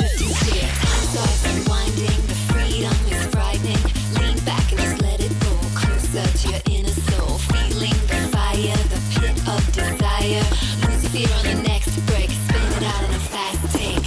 drifting clear. Time starts unwinding, the freedom is frightening. Lean back and just let it go, closer to your inner soul. Feeling the fire, the pit of desire. Lose your fear on the next break, spin it out on a fast take.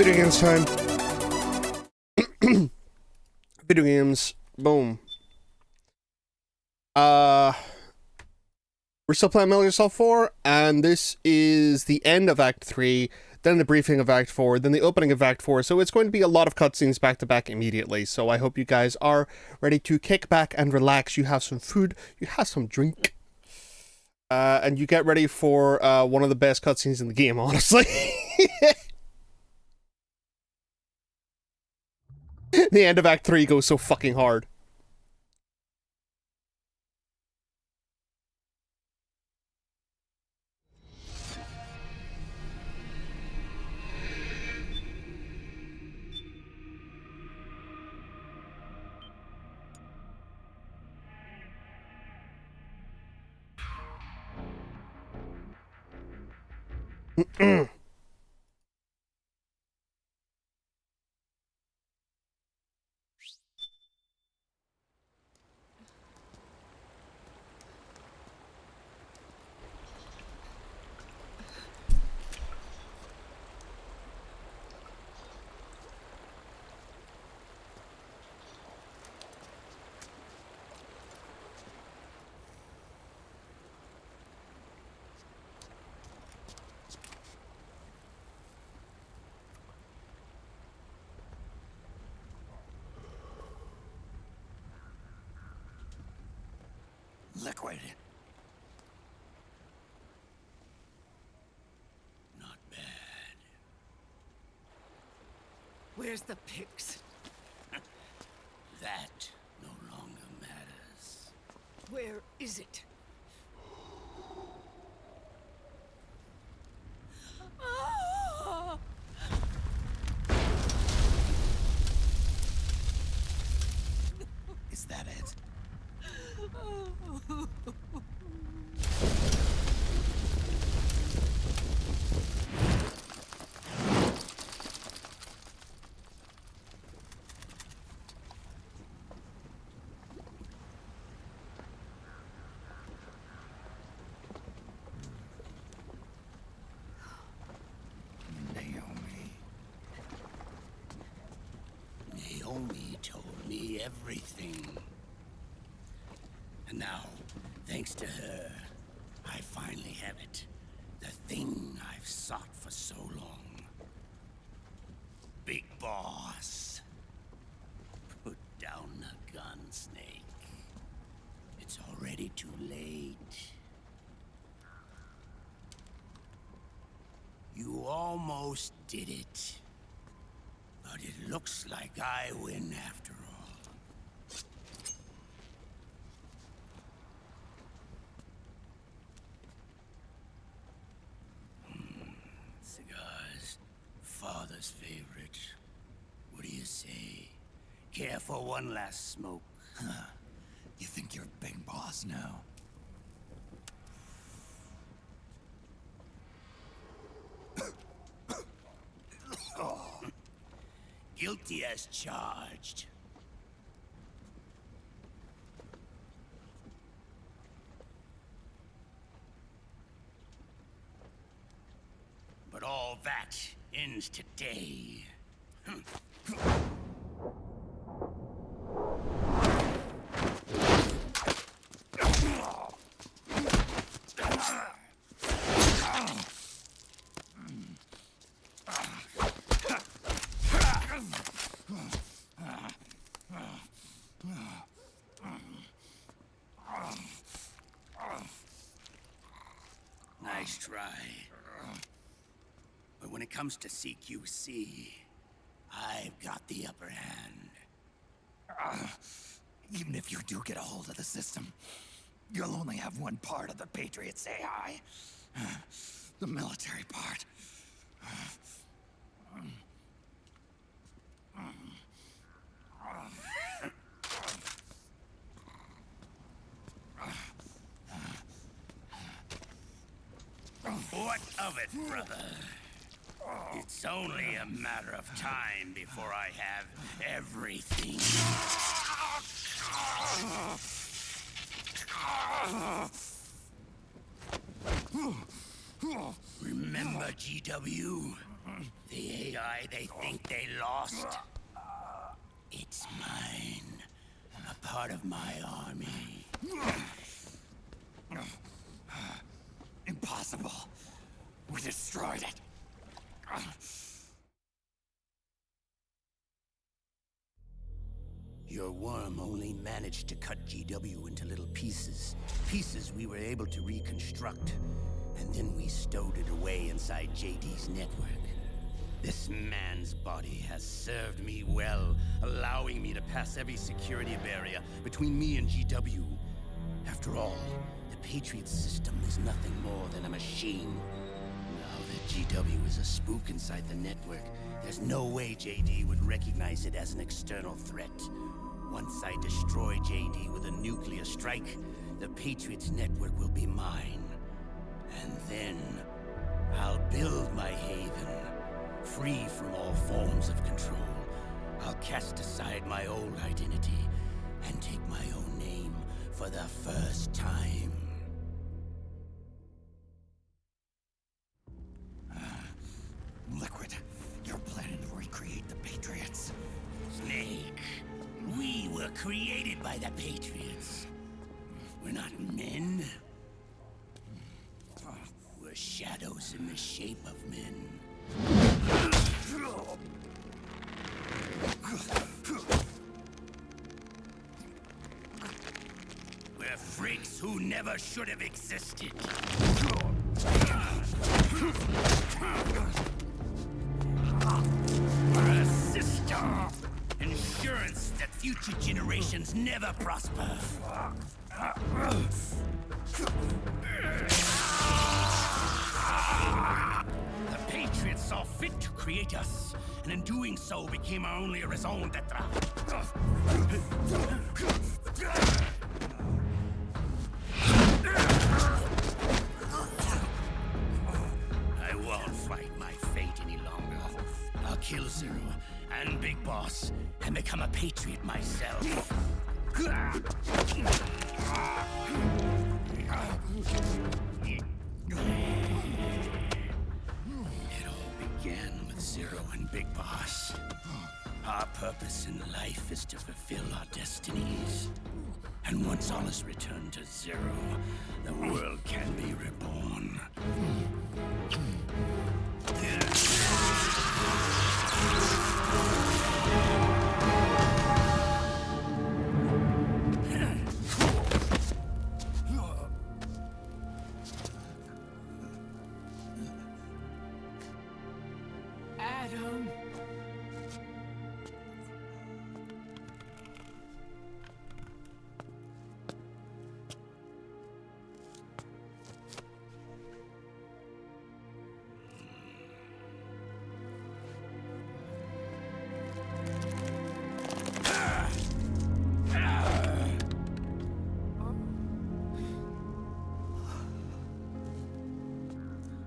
Video games time. Video games. Boom. We're still playing Metal Gear Solid 4, and this is the end of Act 3, then the briefing of Act 4, then the opening of Act 4, so it's going to be a lot of cutscenes back to back immediately, so I hope you guys are ready to kick back and relax. You have some food, you have some drink, and you get ready for one of the best cutscenes in the game, honestly. The end of Act 3 goes so fucking hard. Liquid. Not bad. Where's the pigs? That no longer matters. Where is it? Ah! Is that it? Naomi told me everything. And now, thanks to her, I finally have it. The thing I've sought for so long. Big Boss. Put down the gun, Snake. It's already too late. You almost did it. But it looks like I win after all. Cigars, father's favorite. What do you say? Care for one last smoke? Huh. You think you're Big Boss now? Guilty as charged. But all that ends today. Nice try. But when it comes to CQC, I've got the upper hand. Even if you do get a hold of the system, you'll only have one part of the Patriots AI. The military part. What of it, brother? It's only a matter of time before I have everything. Remember, GW? The AI they think they lost. It's mine. A part of my army. Impossible. We destroyed it. Your worm only managed to cut GW into little pieces. Pieces we were able to reconstruct. And then we stowed it away inside JD's network. This man's body has served me well, allowing me to pass every security barrier between me and GW. After all, the Patriots system is nothing more than a machine. Now that GW is a spook inside the network, there's no way JD would recognize it as an external threat. Once I destroy JD with a nuclear strike, the Patriots network will be mine. And then, I'll build my haven, free from all forms of control. I'll cast aside my old identity and take my own name for the first time. Liquid, you're planning to recreate the Patriots. Snake, we were created by the Patriots. We're not men. We're shadows in the shape of men. We're freaks who never should have existed. We're a system. Insurance that future generations never prosper. The Patriots saw fit to create us, and in doing so became our only raison d'etre. I won't fight my fate any longer. I'll kill Zero and Big Boss and become a Patriot myself. It all began with Zero and Big Boss. Our purpose in life is to fulfill our destinies. And once all is returned to Zero, the world can be reborn. Adam.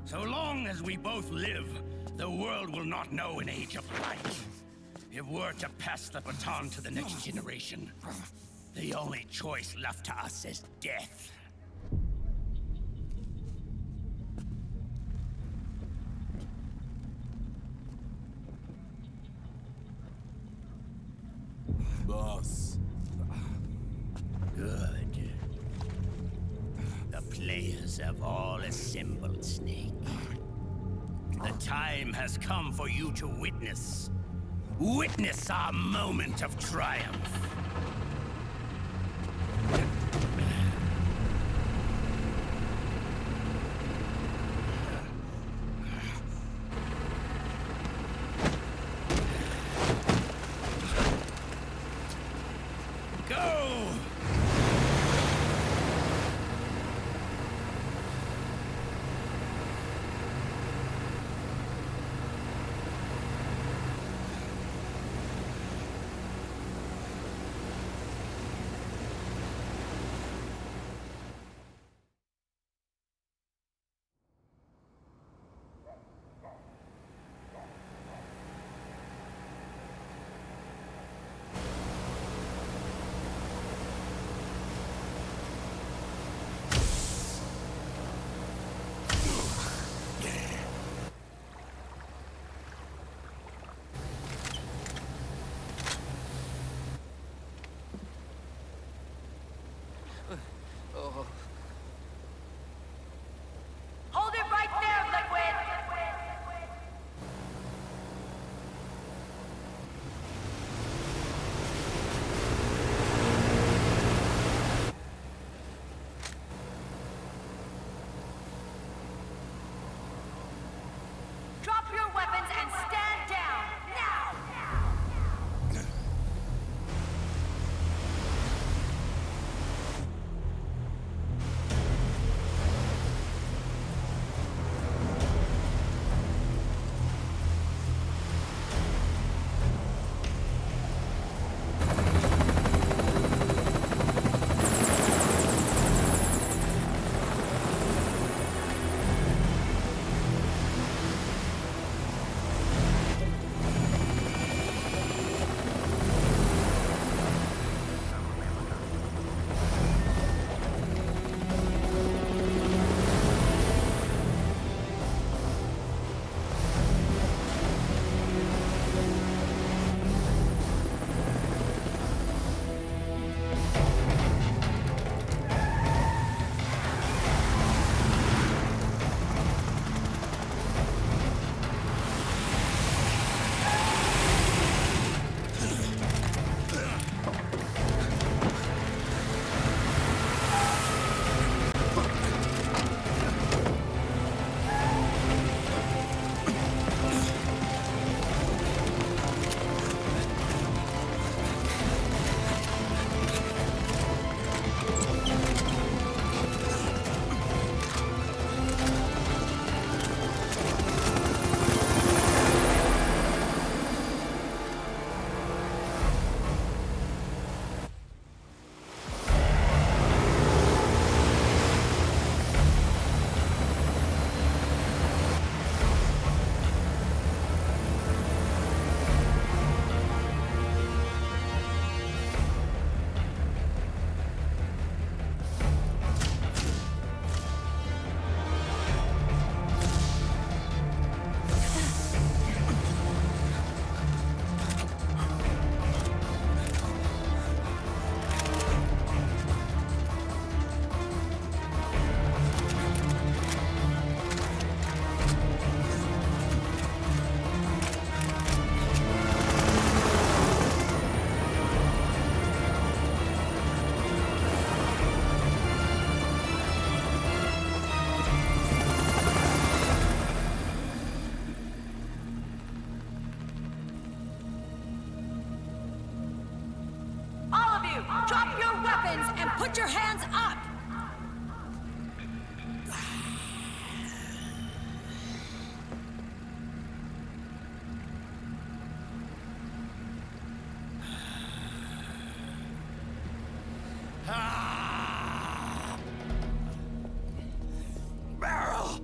So long as we both live, the world will not know an age of light. If we're to pass the baton to the next generation, the only choice left to us is death. Boss. Good. The players have all assembled, Snake. The time has come for you to witness. Witness our moment of triumph. Go! Hold it right there, Liquid! Drop your weapons and stand down, now! All of you, drop your weapons and put your hands up! Barrel!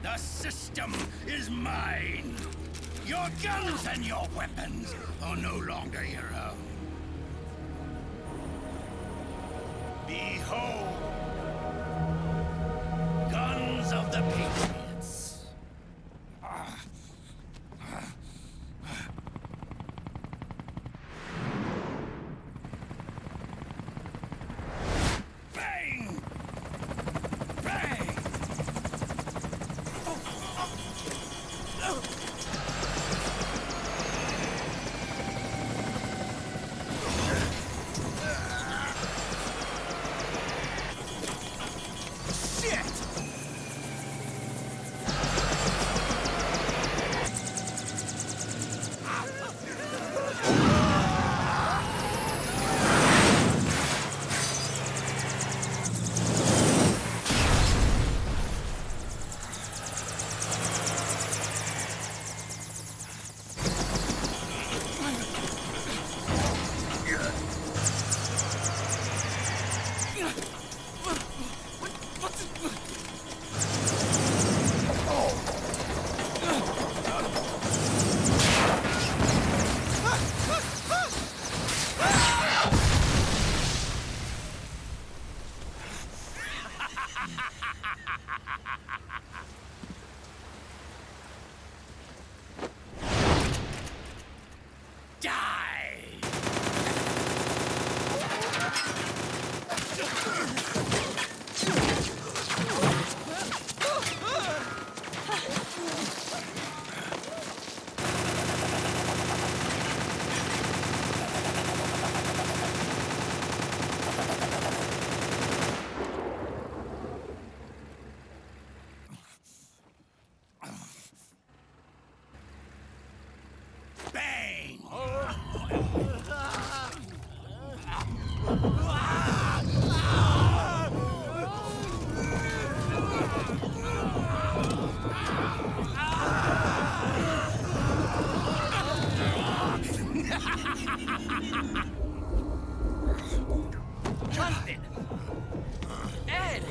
The system is mine. Your guns and your weapons are no longer your own. Behold, guns of the Patriots. Bang! Bang! Jonathan! Ed!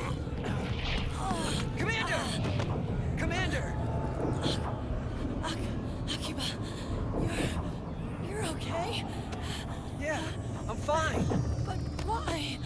Commander! Commander! Akiba, you're okay? Yeah, I'm fine. But why?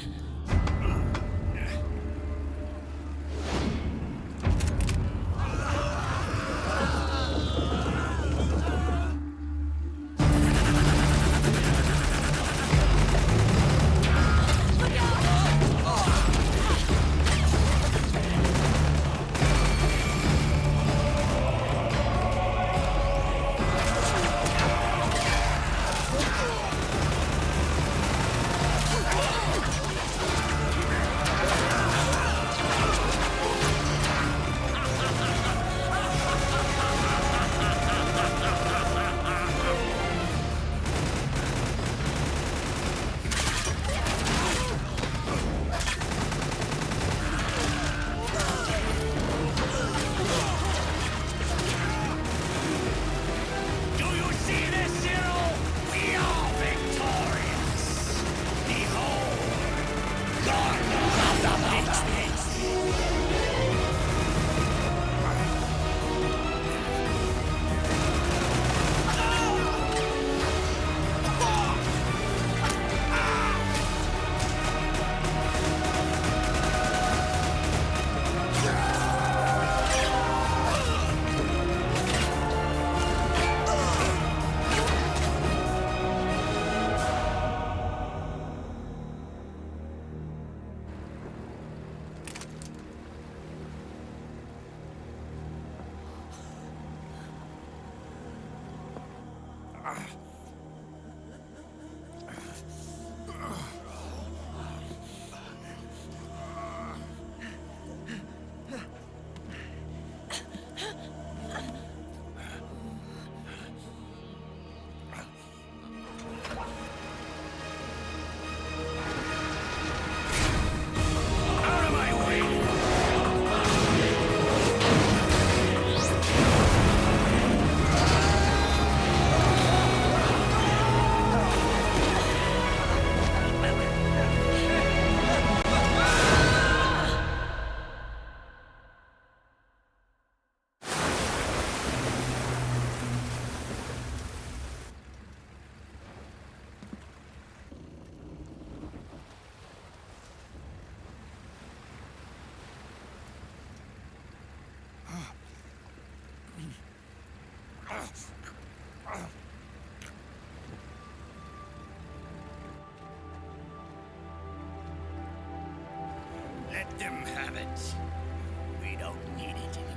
Do you see this, Zero? We are victorious! Behold, guardians of the Patriots! Let them have it. We don't need it anymore.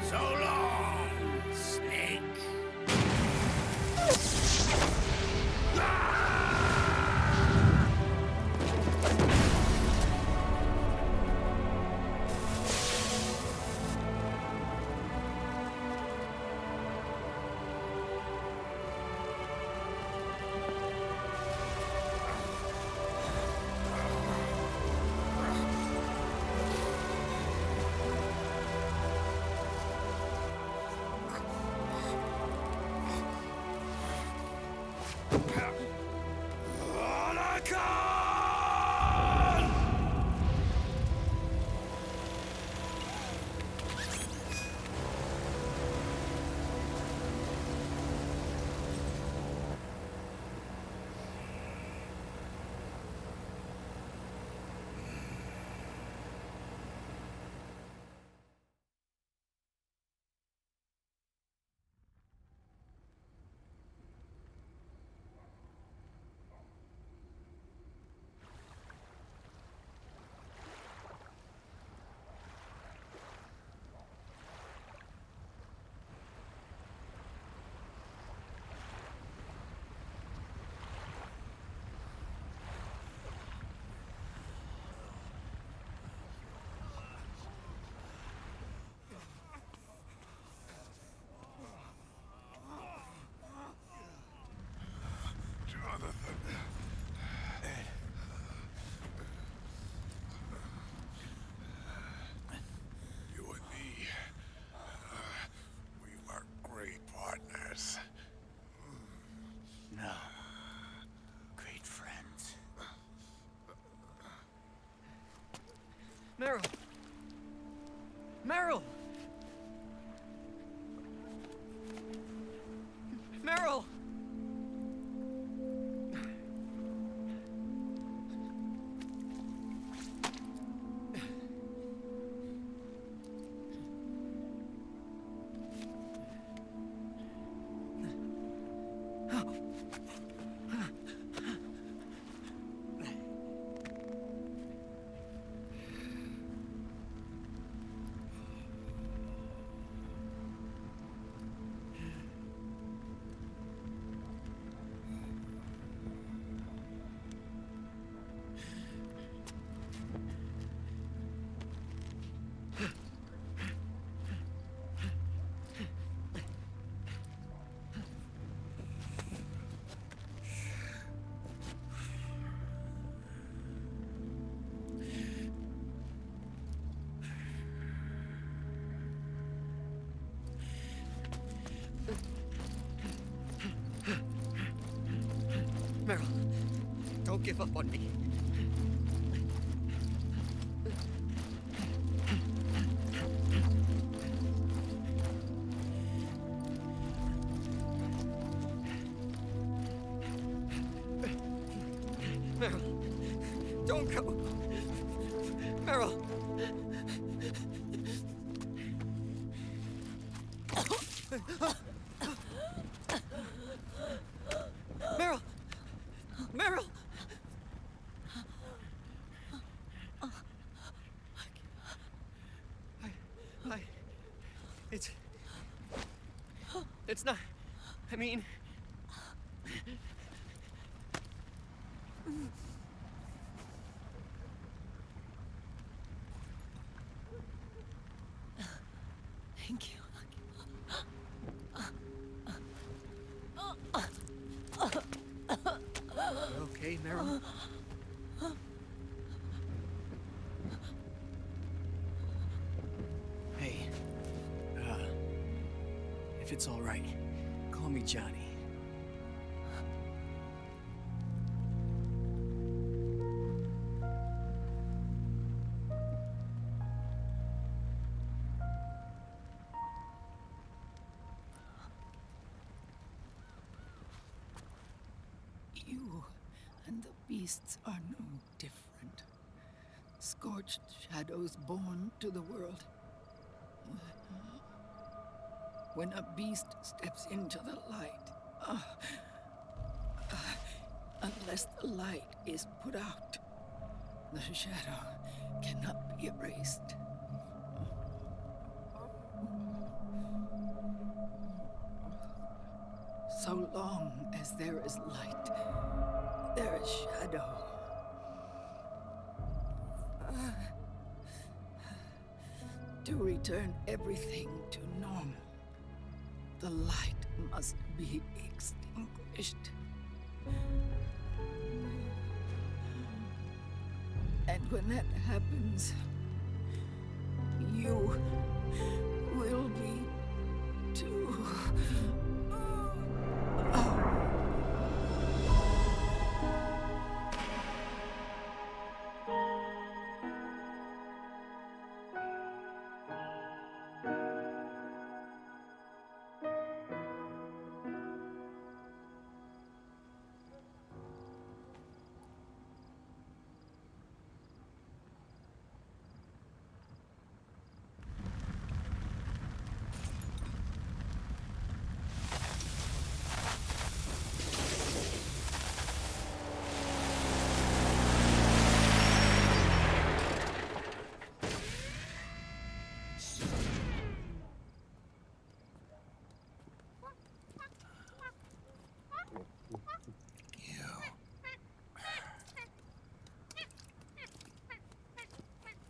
So long, Snake. You and me, we were great partners. No. Great friends. Meryl! Meryl! Meryl! Meryl, don't give up on me. Meryl, don't go. Meryl. Meryl! Meryl! I... It's not... I mean... Thank you. You okay, Meryl? If it's all right, call me Johnny. You and the beasts are no different. Scorched shadows born to the world. When a beast steps into the light, unless the light is put out, the shadow cannot be erased. So long as there is light, there is shadow. To return everything to normal, the light must be extinguished. And when that happens, you will be too.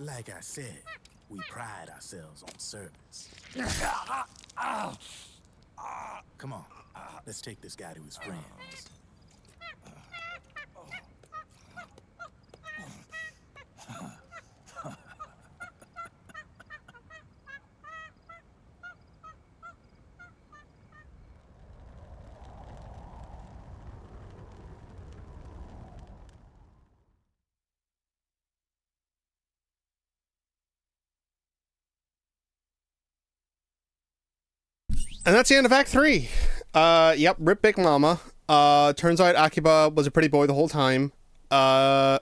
Like I said, we pride ourselves on service. Come on, let's take this guy to his friends. And that's the end of Act 3. Yep, rip Big Mama. Turns out Akiba was a pretty boy the whole time. Also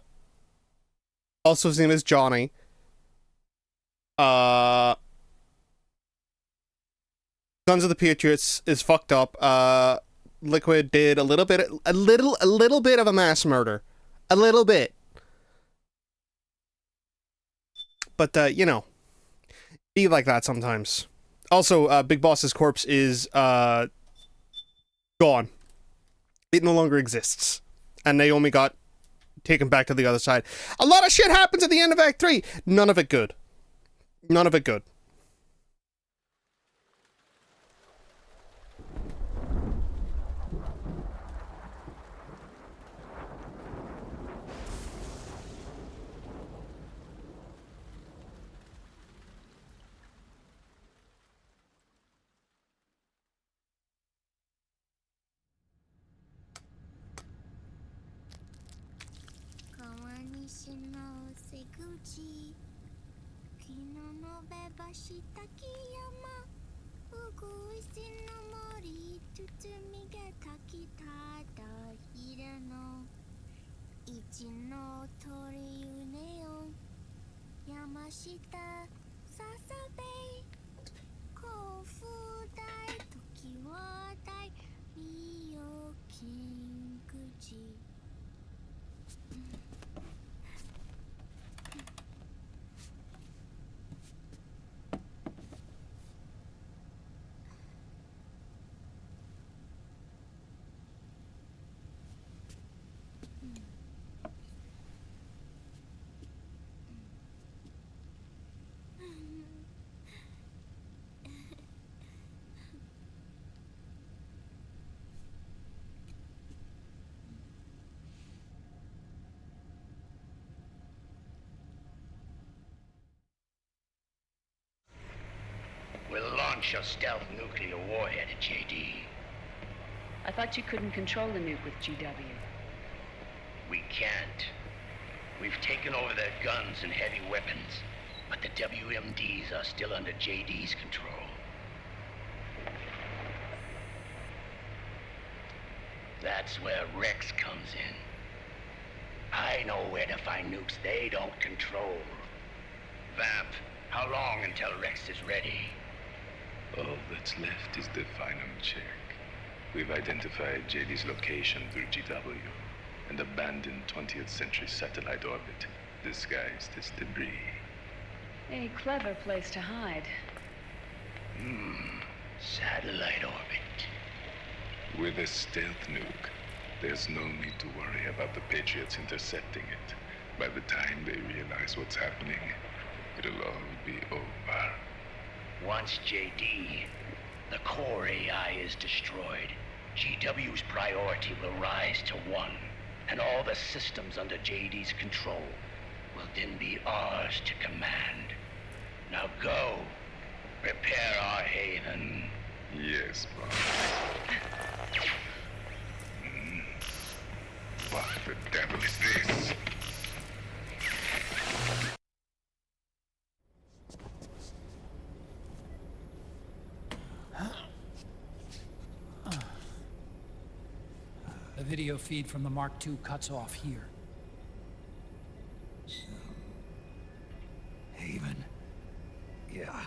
his name is Johnny. Sons of the Patriots is fucked up. Liquid did a little bit of a mass murder. A little bit. But, you know, be like that sometimes. Also, Big Boss's corpse is, gone. It no longer exists. And Naomi got taken back to the other side. A lot of shit happens at the end of Act 3. None of it good. None of it good. launch your stealth nuclear warhead at JD. I thought you couldn't control the nuke with GW. We can't. We've taken over their guns and heavy weapons, but the WMDs are still under JD's control. That's where Rex comes in. I know where to find nukes they don't control. Vamp, how long until Rex is ready? All that's left is the final check. We've identified JD's location through GW, an abandoned 20th century satellite orbit disguised as debris. A clever place to hide. Satellite orbit. With a stealth nuke, there's no need to worry about the Patriots intercepting it. By the time they realize what's happening, it'll all be over. Once JD, the core AI is destroyed, GW's priority will rise to 1, and all the systems under JD's control will then be ours to command. Now go, prepare our haven. Yes, boss. What the devil is this? The video feed from the Mark II cuts off here. Haven. Yeah.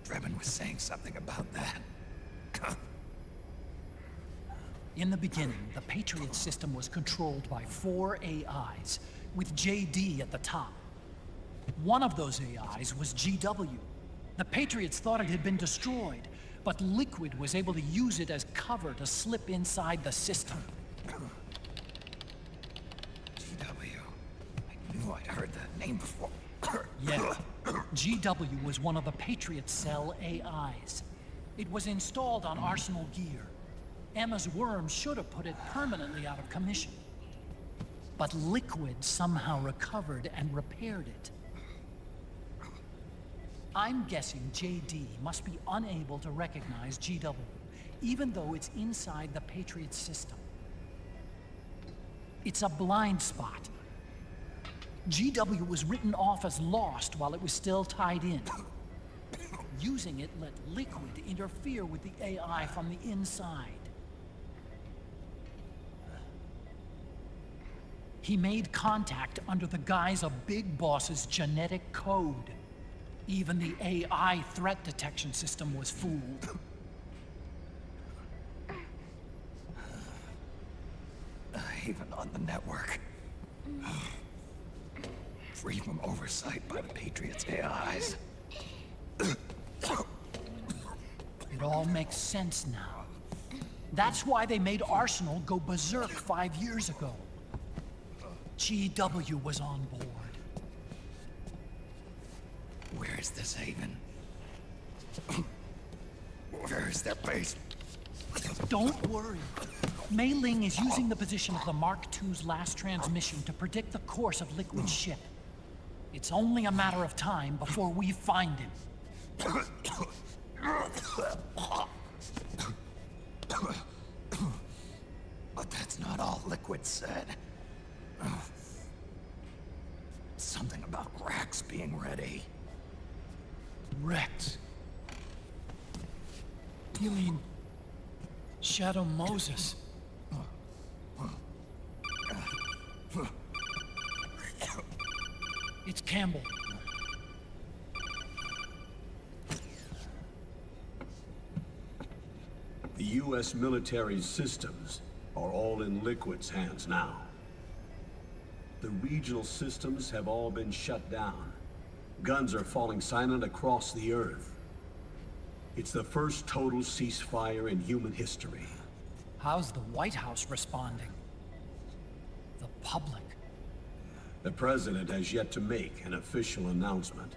Drebin was saying something about that. In the beginning, the Patriot system was controlled by 4 AIs, with JD at the top. One of those AIs was GW. The Patriots thought it had been destroyed, but Liquid was able to use it as cover to slip inside the system. GW. I knew I'd heard that name before. Yeah. GW was one of the Patriot Cell AIs. It was installed on Arsenal gear. Emma's worm should have put it permanently out of commission. But Liquid somehow recovered and repaired it. I'm guessing JD must be unable to recognize GW, even though it's inside the Patriot system. It's a blind spot. GW was written off as lost while it was still tied in. Using it let Liquid interfere with the AI from the inside. He made contact under the guise of Big Boss's genetic code. Even the AI threat detection system was fooled. Haven on the network. Free from oversight by the Patriots' AIs. It all makes sense now. That's why they made Arsenal go berserk 5 years ago. GW was on board. Where is this Haven? Where is their base? Don't worry. Mei Ling is using the position of the Mark II's last transmission to predict the course of Liquid's ship. It's only a matter of time before we find him. But that's not all Liquid said. Something about Rex being ready. Rex? You mean Shadow Moses? It's Campbell. The U.S. military's systems are all in Liquid's hands now. The regional systems have all been shut down. Guns are falling silent across the Earth. It's the first total ceasefire in human history. How's the White House responding? The public? The president has yet to make an official announcement.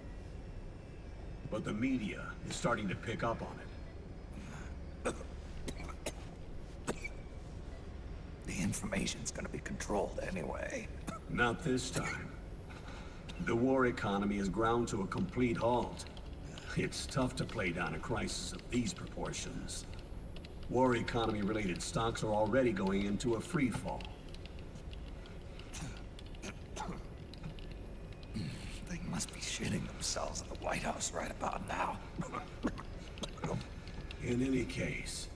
But the media is starting to pick up on it. The information's gonna be controlled anyway. Not this time. The war economy is ground to a complete halt. It's tough to play down a crisis of these proportions. War economy-related stocks are already going into a free fall. They must be shitting themselves at the White House right about now. In any case,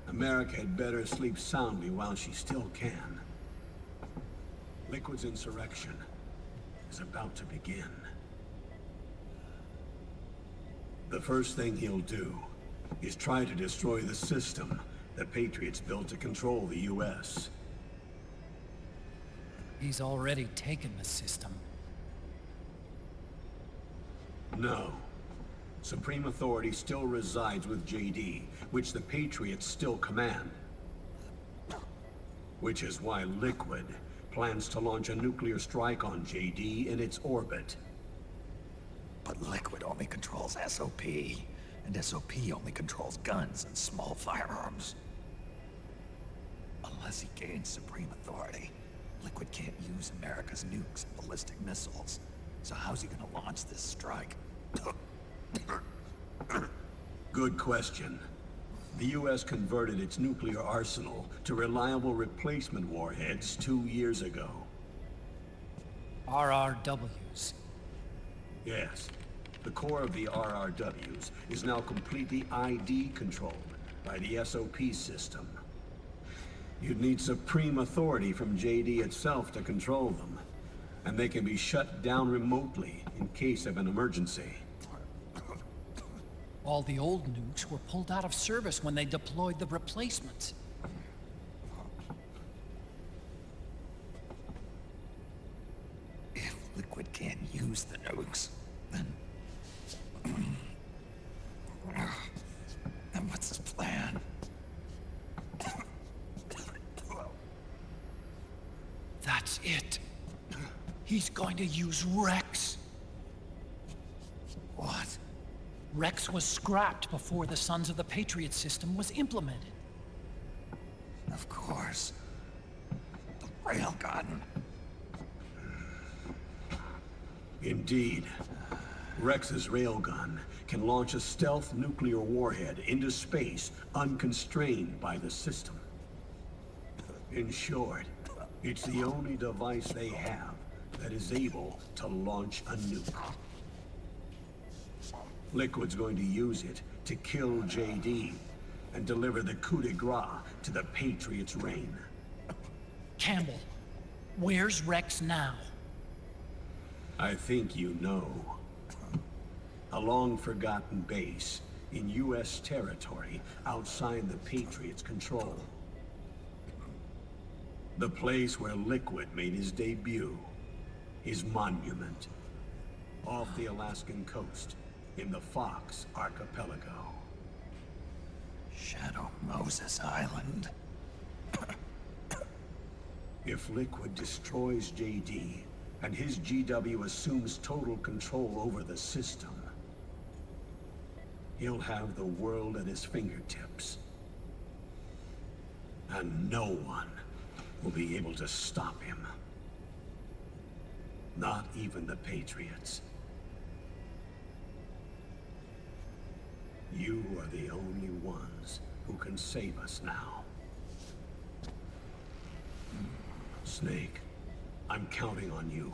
America had better sleep soundly while she still can. Liquid's insurrection is about to begin. The first thing he'll do is try to destroy the system the Patriots built to control the U.S. He's already taken the system. No. Supreme authority still resides with JD, which the Patriots still command. Which is why Liquid plans to launch a nuclear strike on JD in its orbit. But Liquid only controls SOP, and SOP only controls guns and small firearms. Unless he gains supreme authority, Liquid can't use America's nukes and ballistic missiles. So how's he gonna launch this strike? Good question. The U.S. converted its nuclear arsenal to reliable replacement warheads 2 years ago. RRWs. Yes. The core of the RRWs is now completely ID controlled by the SOP system. You'd need supreme authority from JD itself to control them, and they can be shut down remotely in case of an emergency. All the old nukes were pulled out of service when they deployed the replacements. If Liquid can't use the nukes, then what's his plan? That's it. He's going to use Rex. What? Rex was scrapped before the Sons of the Patriot system was implemented. Of course. The railgun. Indeed. Rex's railgun can launch a stealth nuclear warhead into space unconstrained by the system. In short, it's the only device they have that is able to launch a nuke. Liquid's going to use it to kill JD and deliver the coup de grace to the Patriots' reign. Campbell, where's Rex now? I think you know. A long-forgotten base in U.S. territory outside the Patriots' control. The place where Liquid made his debut. His monument. Off the Alaskan coast, in the Fox Archipelago. Shadow Moses Island. If Liquid destroys JD, and his GW assumes total control over the system, he'll have the world at his fingertips. And no one will be able to stop him. Not even the Patriots. You are the only ones who can save us now. Snake, I'm counting on you.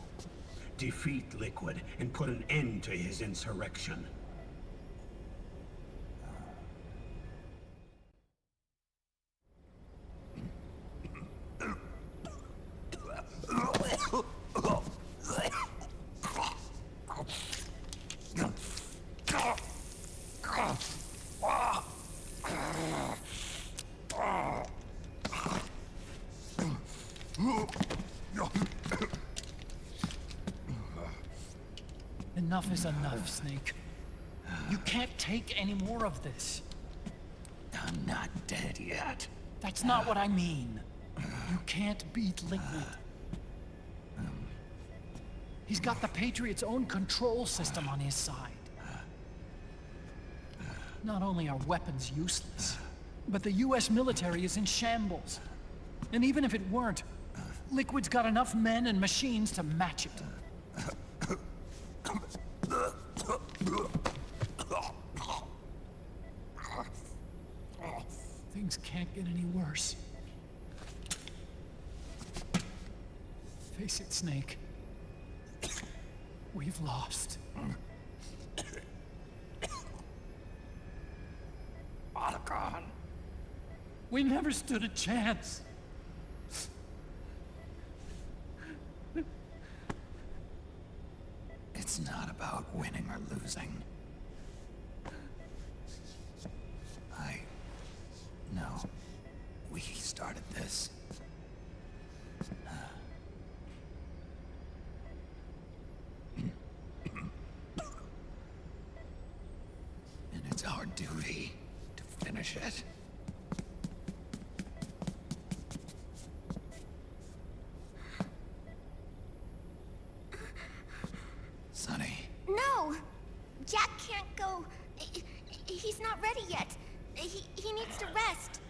Defeat Liquid and put an end to his insurrection. Enough is enough, Snake. You can't take any more of this. I'm not dead yet. That's not what I mean. You can't beat Liquid. He's got the Patriots' own control system on his side. Not only are weapons useless, but the US military is in shambles. And even if it weren't, Liquid's got enough men and machines to match it. Things can't get any worse. Face it, Snake. We've lost. Otacon. We never stood a chance. It's not about winning or losing. No. We started this. And it's our duty to finish it. Sonny. No! Jack can't go. He's not ready yet. He needs to rest.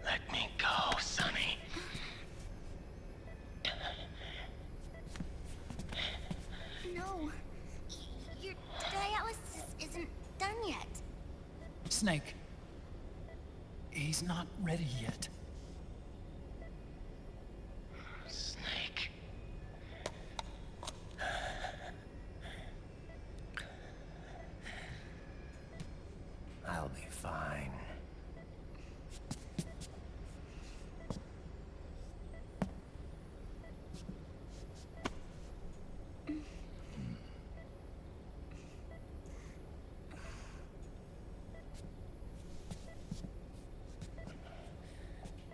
Let me go, Sonny. No. Your dialysis isn't done yet. Snake. He's not ready yet. Snake. I'll be fine.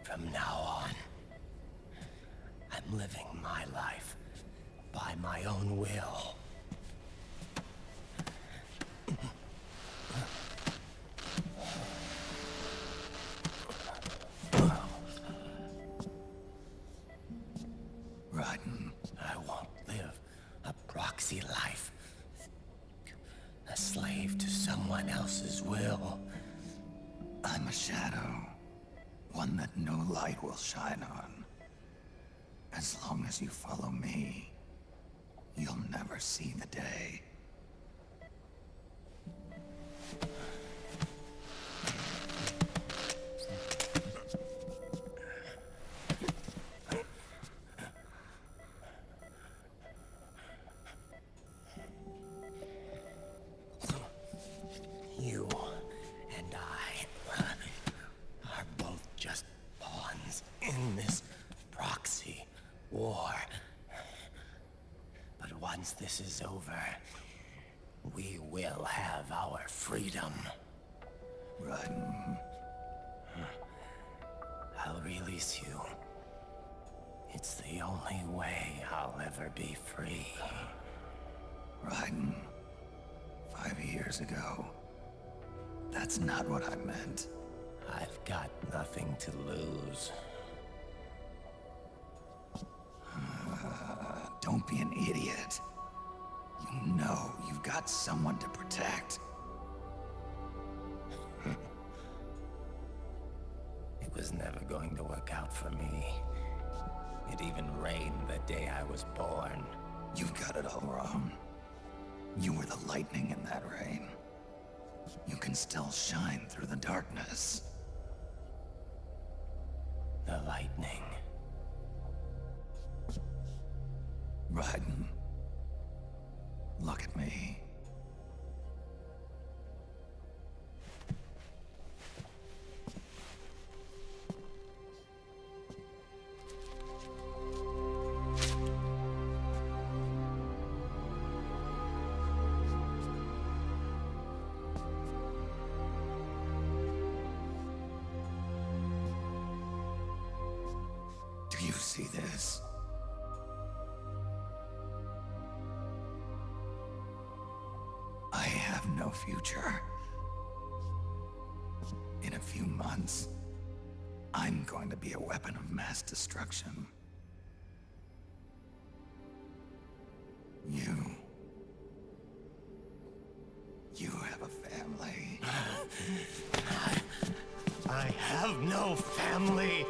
From now on, I'm living my life by my own will. Rotten. I won't live a proxy life. A slave to someone else's will. I'm a shadow. One that no light will shine on. As long as you follow me, you'll never see the day. You and I are both just pawns in this proxy war. But once this is over, we will have our freedom. Run. I'll release you. It's the only way I'll ever be free. Raiden, 5 years ago. That's not what I meant. I've got nothing to lose. Don't be an idiot. You know you've got someone to protect. It was never going to work out for me. It even rained the day I was born. You've got it all wrong. You were the lightning in that rain. You can still shine through the darkness. The lightning. Raiden, look at me. Do you see this? I have no future. In a few months, I'm going to be a weapon of mass destruction. You have a family. I have no family.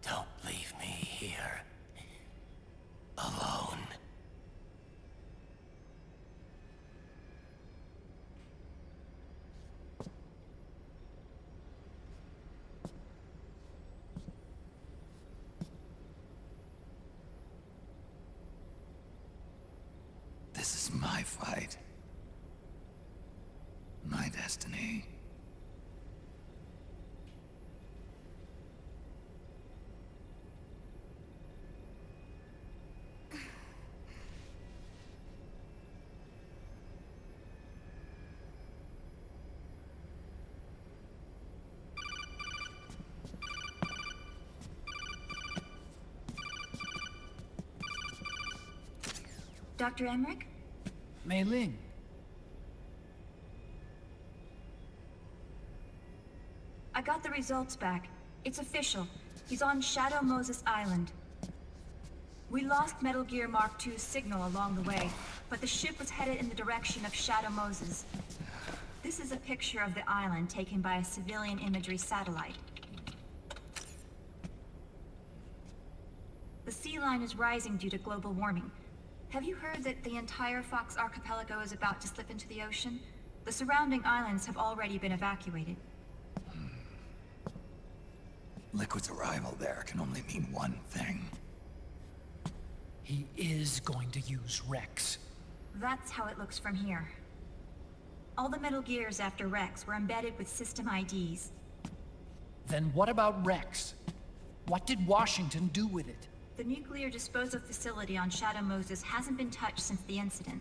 Don't leave me here. Alone. This is my fight. My destiny. Dr. Emmerich? Mei Ling. I got the results back. It's official. He's on Shadow Moses Island. We lost Metal Gear Mark II's signal along the way, but the ship was headed in the direction of Shadow Moses. This is a picture of the island taken by a civilian imagery satellite. The sea line is rising due to global warming. Have you heard that the entire Fox archipelago is about to slip into the ocean? The surrounding islands have already been evacuated. Liquid's arrival there can only mean one thing. He is going to use Rex. That's how it looks from here. All the Metal Gears after Rex were embedded with system IDs. Then what about Rex? What did Washington do with it? The nuclear disposal facility on Shadow Moses hasn't been touched since the incident.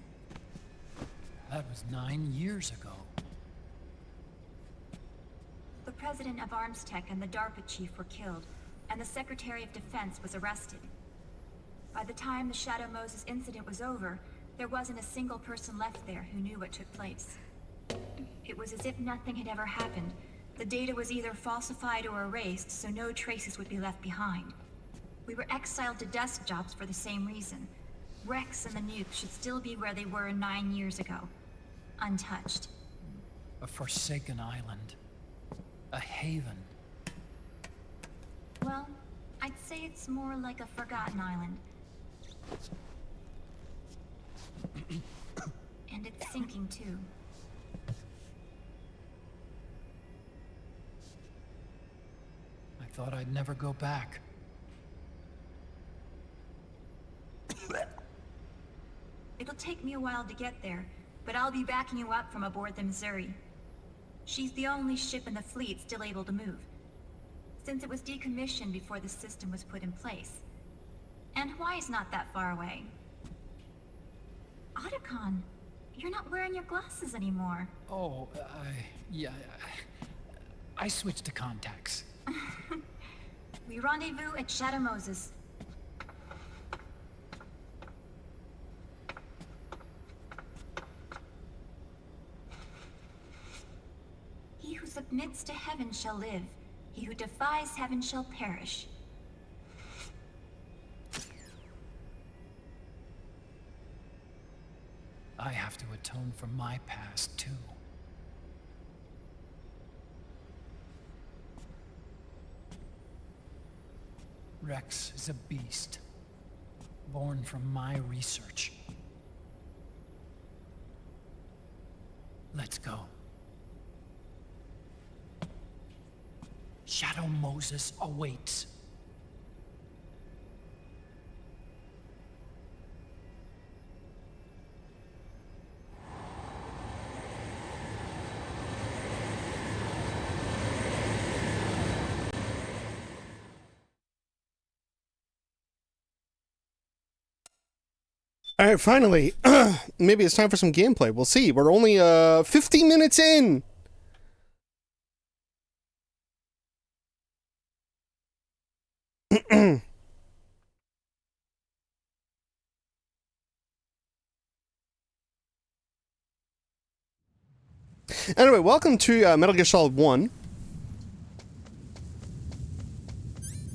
That was 9 years ago. The president of ArmsTech and the DARPA chief were killed, and the Secretary of Defense was arrested. By the time the Shadow Moses incident was over, there wasn't a single person left there who knew what took place. It was as if nothing had ever happened. The data was either falsified or erased, so no traces would be left behind. We were exiled to desk jobs for the same reason. Rex and the nuke should still be where they were 9 years ago. Untouched. A forsaken island. A haven. Well, I'd say it's more like a forgotten island. And it's sinking too. I thought I'd never go back. It'll take me a while to get there, but I'll be backing you up from aboard the Missouri. She's the only ship in the fleet still able to move, since it was decommissioned before the system was put in place. And Hawaii's not that far away. Otacon, you're not wearing your glasses anymore. Oh, yeah, I switched to contacts. We rendezvous at Shadow Moses. He who submits to heaven shall live. He who defies heaven shall perish. I have to atone for my past, too. Rex is a beast, born from my research. Let's go. Shadow Moses awaits. All right, finally, maybe it's time for some gameplay. We'll see. We're only 15 minutes in. Anyway, welcome to Metal Gear Solid 1.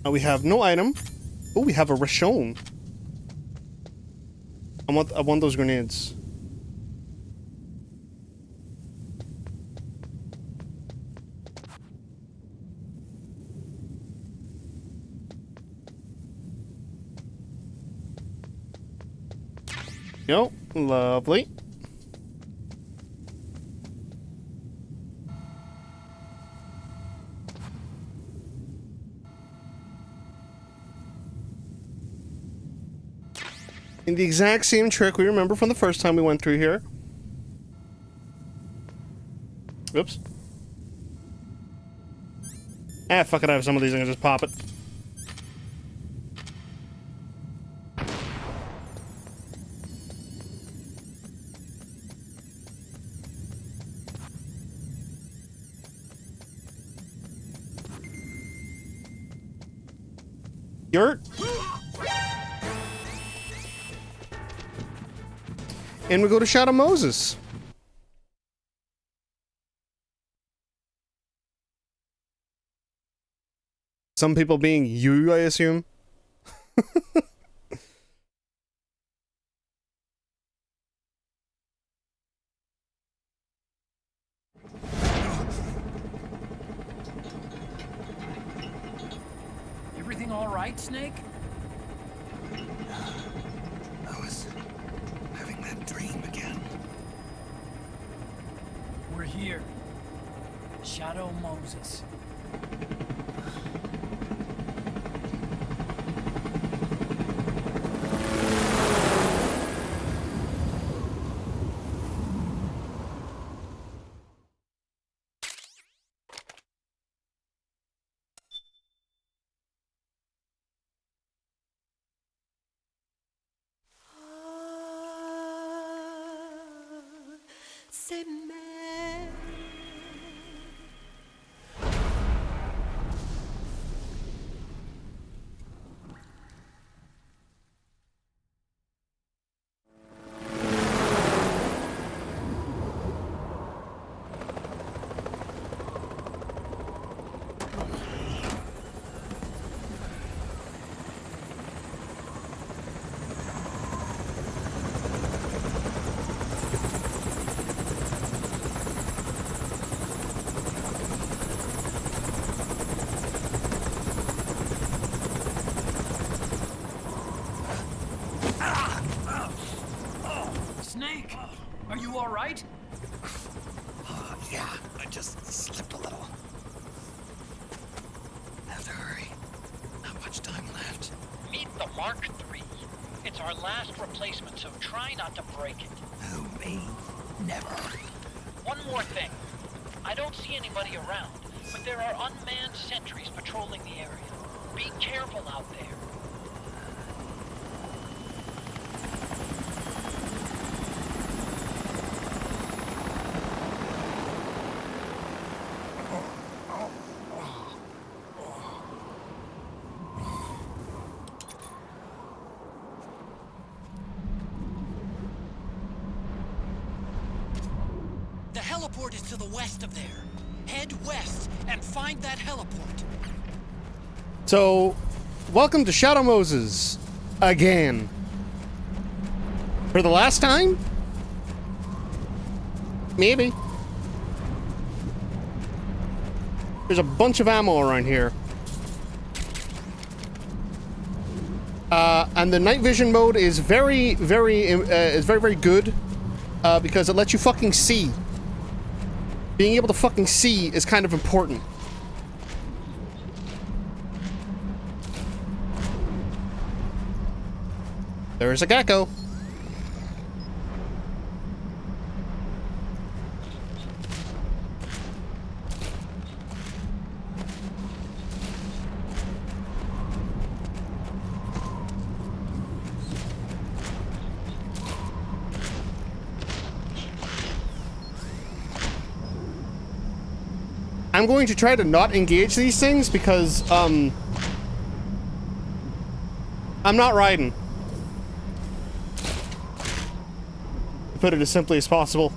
We have no item. Oh, we have a Rashon. I want those grenades. Yo, lovely. And the exact same trick we remember from the first time we went through here. Oops. Ah, fuck it, I have some of these, I'm gonna just pop it. Yurt. And we go to Shadow Moses. Some people being you, I assume. Everything all right, Snake? I was having that dream again. We're here. Shadow Moses. C'est mais Snake, are you all right? Yeah, I just slipped a little. Have to hurry. Not much time left. Meet the Mark III. It's our last replacement, so try not to break it. Who, me? Never. One more thing. I don't see anybody around, but there are unmanned sentries patrolling the area. Be careful out there. The heliport is to the west of there. Head west and find that heliport. So, welcome to Shadow Moses. Again. For the last time? Maybe. There's a bunch of ammo around here. And the night vision mode is very good. Because it lets you fucking see. Being able to fucking see is kind of important. There's a gecko. I'm going to try to not engage these things because, I'm not riding. To put it as simply as possible.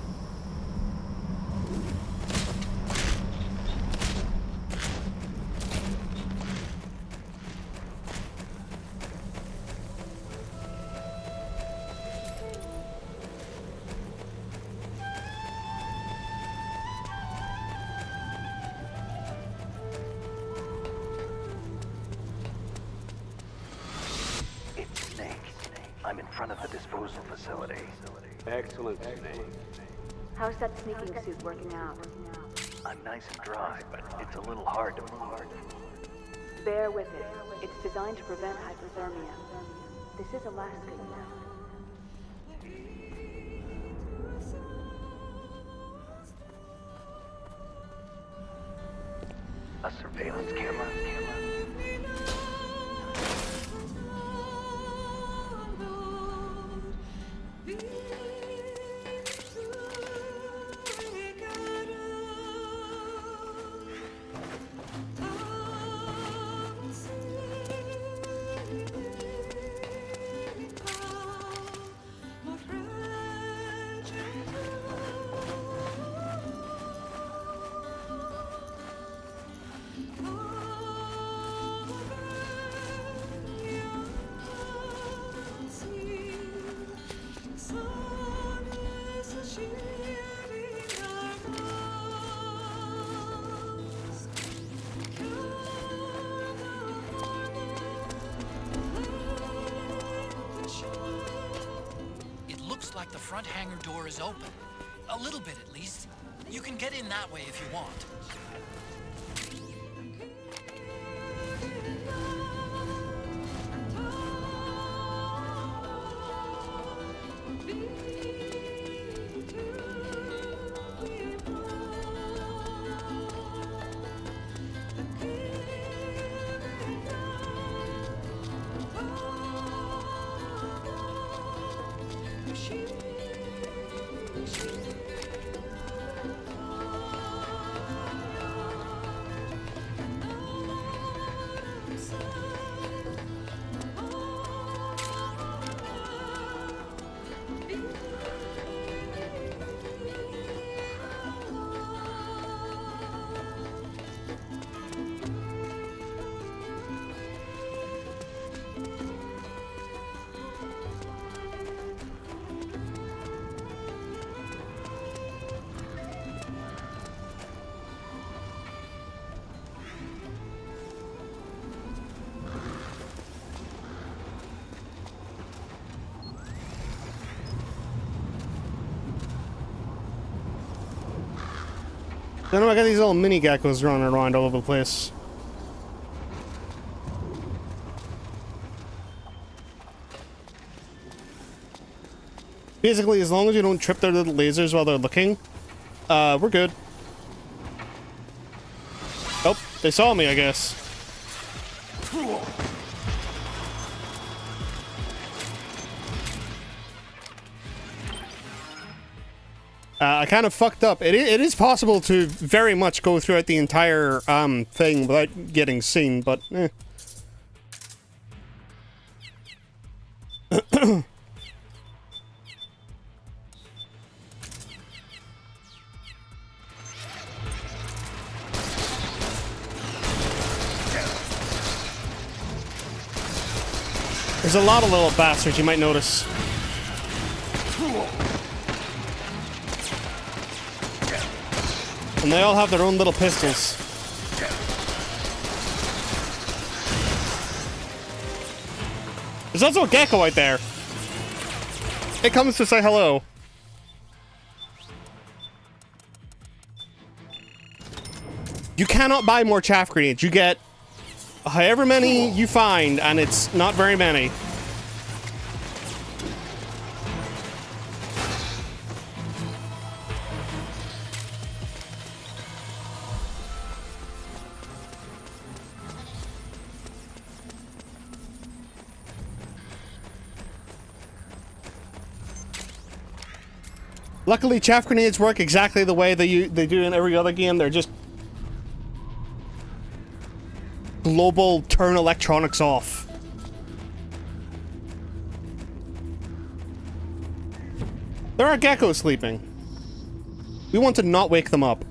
front of the disposal facility. Excellent, Snake. How's that sneaking suit working out? I'm nice and dry, but it's a little hard to move. Bear with it. It's designed to prevent hypothermia. This is Alaska, you know. A surveillance camera. Like the front hangar door is open. A little bit, at least. You can get in that way if you want. Then I got these little mini geckos running around all over the place. Basically, as long as you don't trip their little lasers while they're looking, we're good. Oh, they saw me, I guess. I kind of fucked up. It is possible to very much go throughout the entire thing without getting seen, but eh. There's a lot of little bastards you might notice. And they all have their own little pistols. There's also a gecko out there. It comes to say hello. You cannot buy more chaff grenades. You get however many you find, and it's not very many. Luckily, chaff grenades work exactly the way they do in every other game. They're just global turn electronics off. There are geckos sleeping. We want to not wake them up.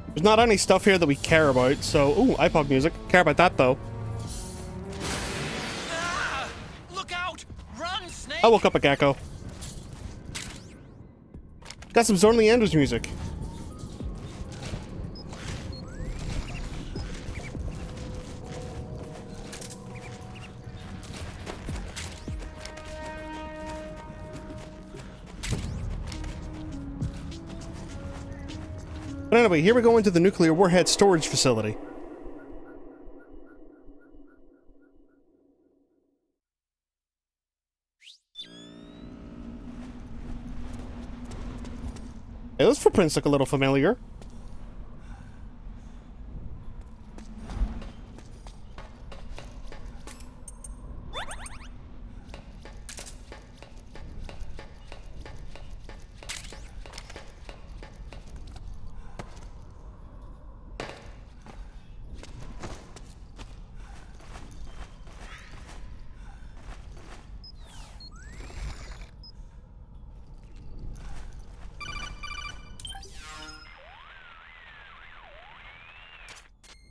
There's not any stuff here that we care about, so... Ooh, iPod music. Care about that, though. Look out! Run, Snake! I woke up a gecko. Got some Zornly Anders music. But anyway, here we go into the nuclear warhead storage facility. Hey, those footprints look a little familiar.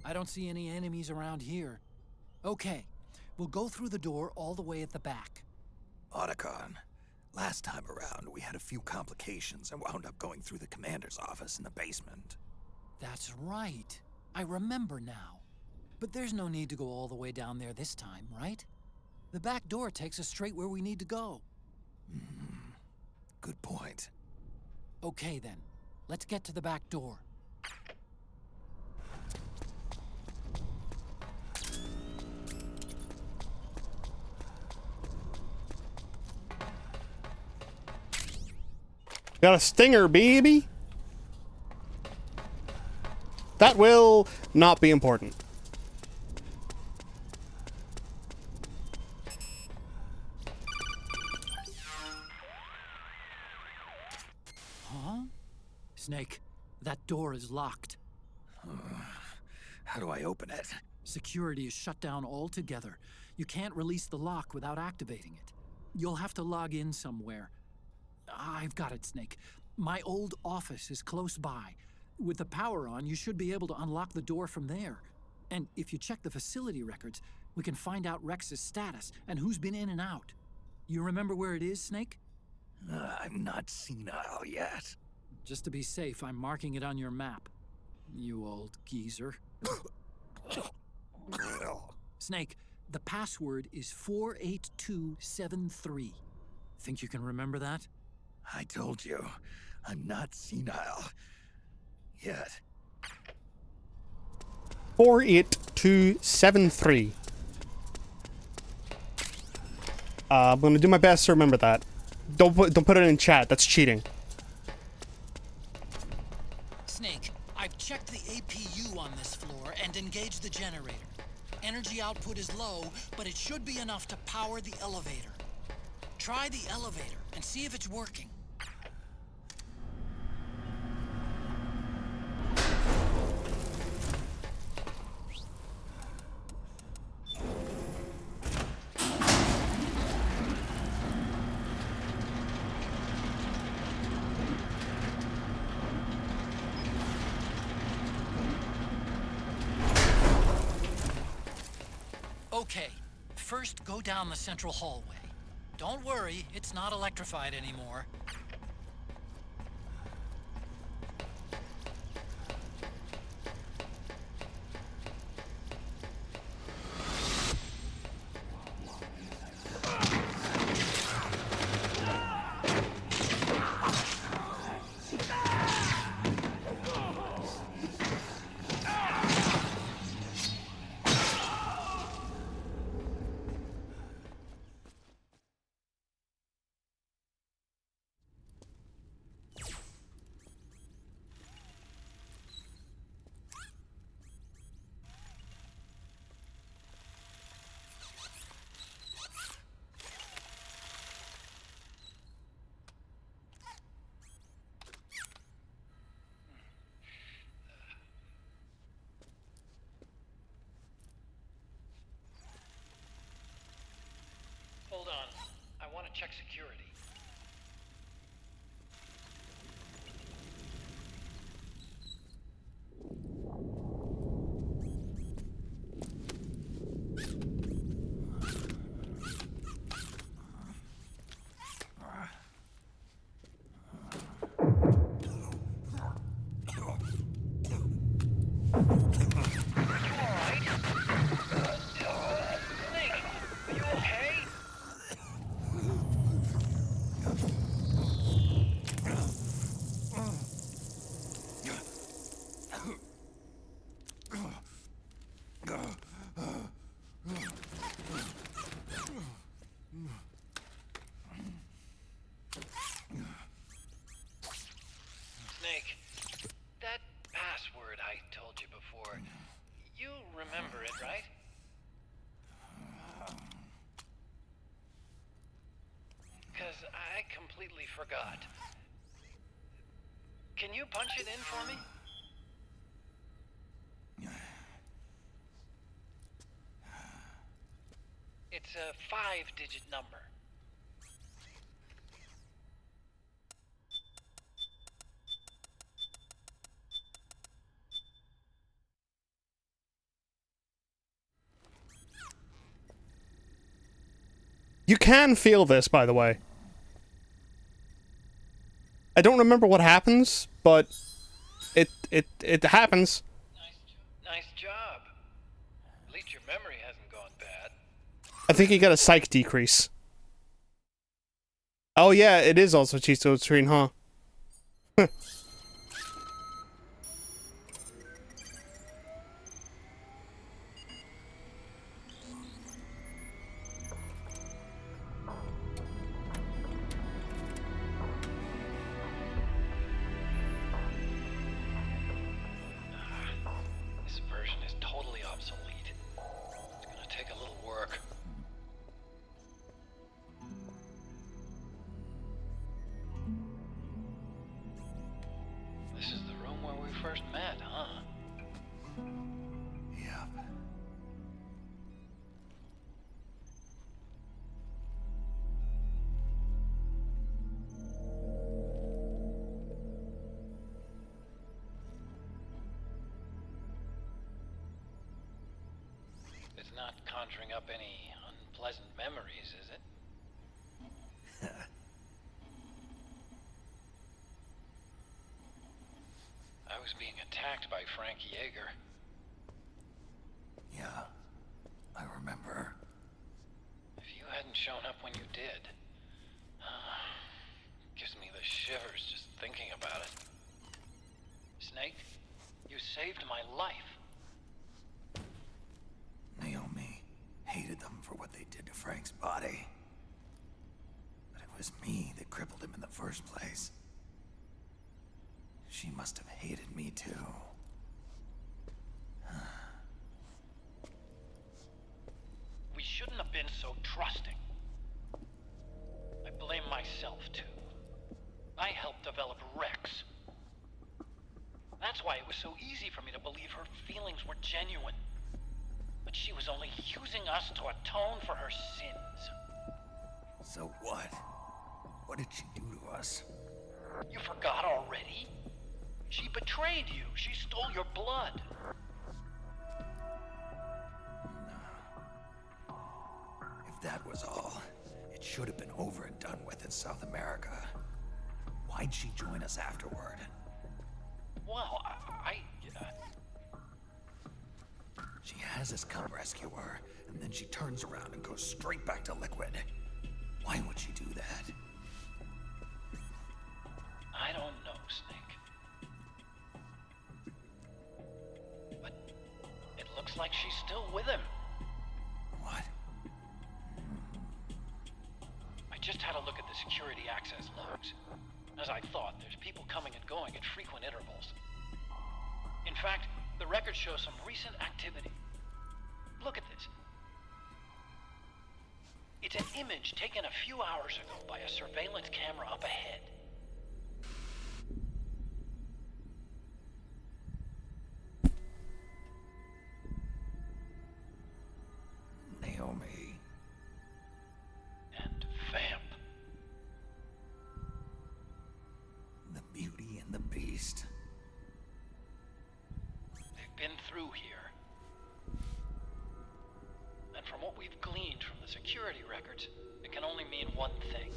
I don't see any enemies around here. Okay, we'll go through the door all the way at the back. Otacon, last time around we had a few complications and wound up going through the commander's office in the basement. That's right. I remember now. But there's no need to go all the way down there this time, right? The back door takes us straight where we need to go. Good point. Okay then, let's get to the back door. Got a stinger, baby! That will not be important. Huh? Snake, that door is locked. How do I open it? Security is shut down altogether. You can't release the lock without activating it. You'll have to log in somewhere. I've got it, Snake. My old office is close by. With the power on, you should be able to unlock the door from there. And if you check the facility records, we can find out Rex's status and who's been in and out. You remember where it is, Snake? I'm not senile yet. Just to be safe, I'm marking it on your map. You old geezer. Snake, the password is 48273. Think you can remember that? I told you, I'm not senile yet. 48273. I'm gonna do my best to remember that. Don't put it in chat. That's cheating. Snake, I've checked the APU on this floor and engaged the generator. Energy output is low, but it should be enough to power the elevator. Try the elevator and see if it's working. Okay, first go down the central hallway. Don't worry, it's not electrified anymore. Hold on. I want to check security. I completely forgot. Can you punch it in for me? It's a 5-digit number. You can feel this, by the way. I don't remember what happens, but it happens. Nice job. At least your memory hasn't gone bad. I think you got a psych decrease. Oh yeah, it is also Chisto screen, huh? This version is totally obsolete. It's gonna take a little work. This is the room where we first met, huh? Yep. It's not conjuring up any unpleasant memories, is it? I was being attacked by Frank Yeager. Yeah, I remember. If you hadn't shown up when you did, gives me the shivers just thinking about it. Snake, you saved my life. Naomi hated them for what they did to Frank's body. But it was me that crippled him in the first place. She must have hated me too. We shouldn't have been so trusting. I blame myself too. I helped develop Rex. That's why it was so easy for me to believe her feelings were genuine. But she was only using us to atone for her sins. So what? What did she do to us? You forgot already? She betrayed you. She stole your blood. If that was all, it should have been over and done with in South America. Why'd she join us afterward? Well, She has us come rescue her, and then she turns around and goes straight back to Liquid. Why would she do that? I don't know, Snake. But it looks like she's still with him. What? I just had a look at the security access logs. As I thought, there's people coming and going at frequent intervals. In fact, the record shows some recent activity. Look at this. It's an image taken a few hours ago by a surveillance camera up ahead. Naomi. And Vamp. The Beauty and the Beast. They've been through here. And from what we've gleaned from the security records, it can only mean one thing.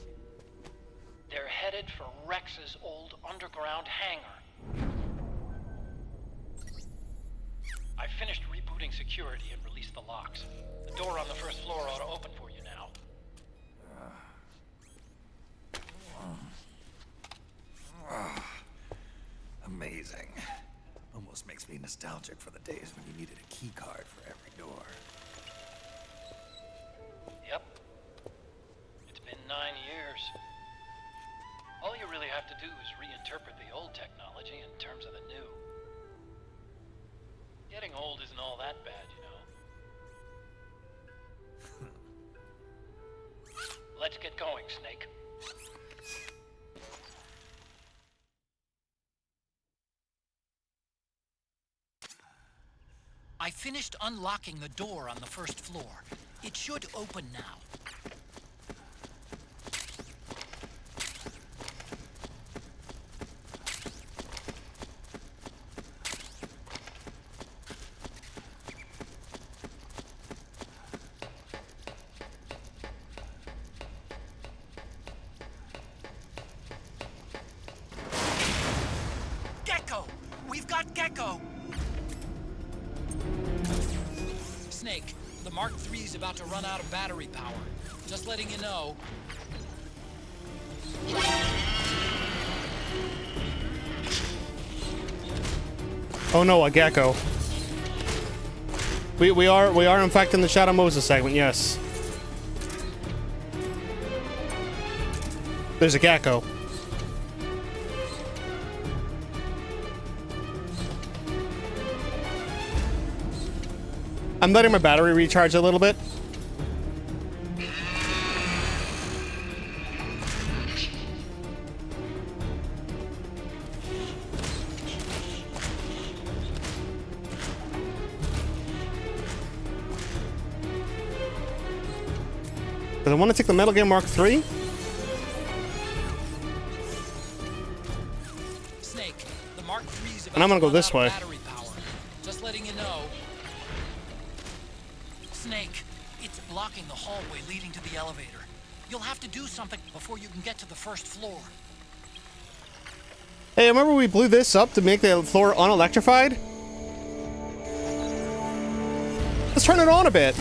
They're headed for Rex's old underground hangar. I finished rebooting security and released the locks. The door on the first floor ought to open for you now. Amazing. Almost makes me nostalgic for the days when you needed a key card for every door. Yep. It's been 9 years. All you really have to do is reinterpret the old technology in terms of the new. Getting old isn't all that bad, you know. Let's get going, Snake. I finished unlocking the door on the first floor. It should open now. Gecko! We've got Gecko! Snake, the Mark III's about to run out of battery power. Just letting you know. Oh no, a gecko. We are in fact in the Shadow Moses segment, yes. There's a gecko. I'm letting my battery recharge a little bit. Because I want to take the Metal Gear Mark III. Snake, the Mark III's about And I'm gonna to go run this out of way. battery power. Just letting you know. Snake, it's blocking the hallway leading to the elevator. You'll have to do something before you can get to the first floor. Hey, remember we blew this up to make the floor unelectrified? Let's turn it on a bit.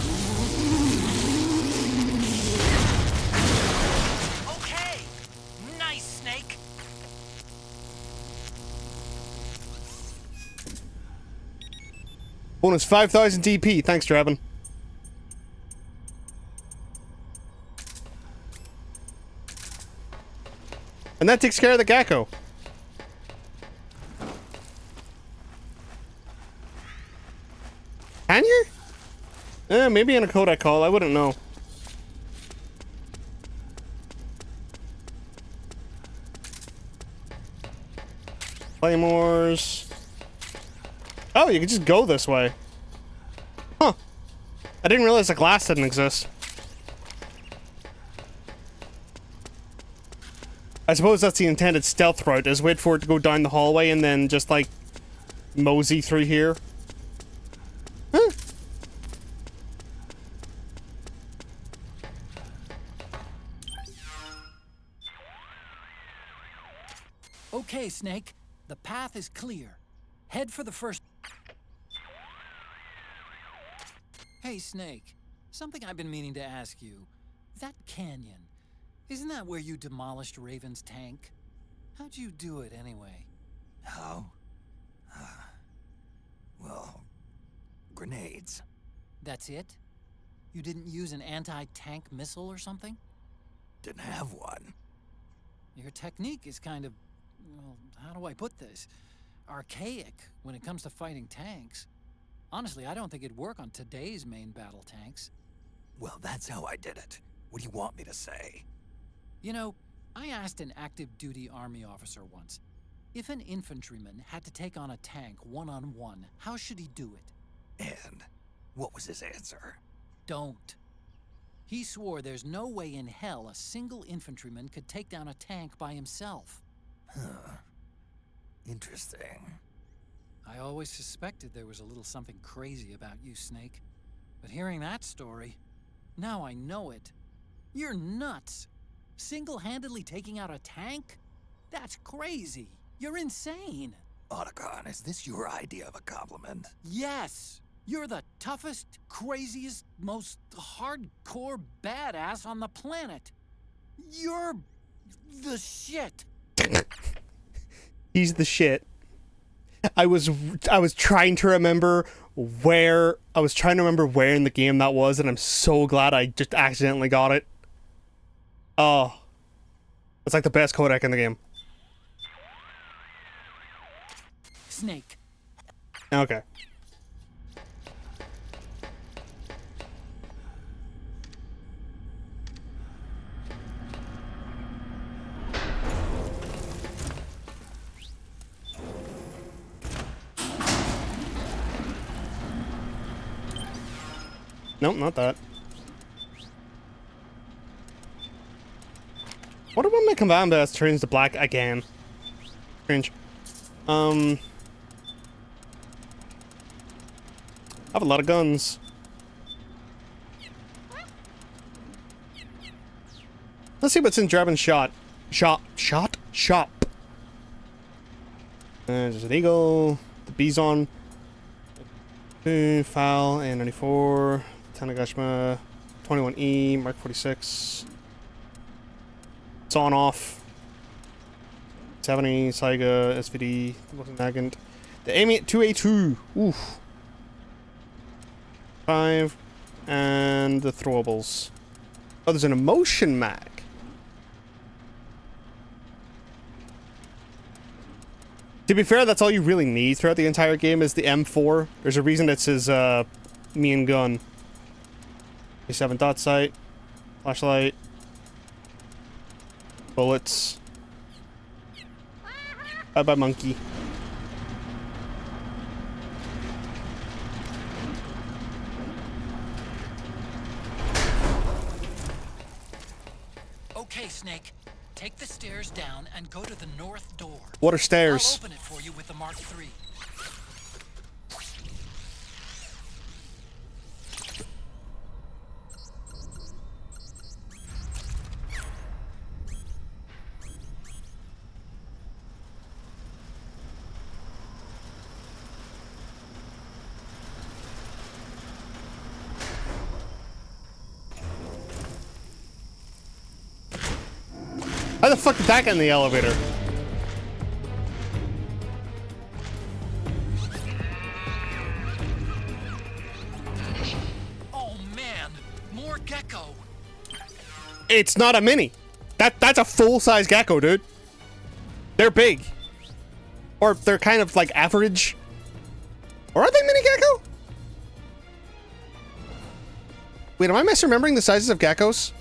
Okay. Nice, Snake. Bonus 5,000 DP. Thanks, Draven. And that takes care of the gecko. Can you? Maybe in a codec call. I wouldn't know. Claymores. Oh, you can just go this way. Huh. I didn't realize the glass didn't exist. I suppose that's the intended stealth route, is wait for it to go down the hallway and then just, like, mosey through here. Huh. Okay, Snake. The path is clear. Head for the first... Hey, Snake. Something I've been meaning to ask you. That canyon, isn't that where you demolished Raven's tank? How'd you do it, anyway? How? Well, grenades. That's it? You didn't use an anti-tank missile or something? Didn't have one. Your technique is kind of... well, how do I put this? Archaic when it comes to fighting tanks. Honestly, I don't think it'd work on today's main battle tanks. Well, that's how I did it. What do you want me to say? You know, I asked an active duty army officer once, if an infantryman had to take on a tank one-on-one, how should he do it? And what was his answer? Don't. He swore there's no way in hell a single infantryman could take down a tank by himself. Huh. Interesting. I always suspected there was a little something crazy about you, Snake. But hearing that story, now I know it. You're nuts. Single-handedly taking out a tank? That's crazy. You're insane. Otacon, is this your idea of a compliment? Yes. You're the toughest, craziest, most hardcore badass on the planet. You're the shit. He's the shit. I was trying to remember where in the game that was, and I'm so glad I just accidentally got it. Oh. It's like the best codec in the game. Snake. Okay. Nope, not that. What about my command base turns to black again? Strange. I have a lot of guns. Let's see what's in Draven's shop. There's an eagle, the bison, foul, A94, Tanagashima, 21E, Mark 46, Sawn Off, 70, Saiga, SVD, wasn't Nagant, the Amy 2A2, oof, 5, and the throwables. Oh, there's an emotion mag. To be fair, that's all you really need throughout the entire game is the M4. There's a reason it says, me and gun. A7 dot sight. Flashlight. Bullets. Bye-bye, monkey. Okay, Snake. Take the stairs down and go to the north door. What are stairs? I'll open it for you with the Mark III. How the fuck did that get in the elevator? Oh man, more gecko. It's not a mini. That's a full-size gecko, dude. They're big. Or they're kind of like average. Or are they mini gecko? Wait, am I misremembering the sizes of geckos?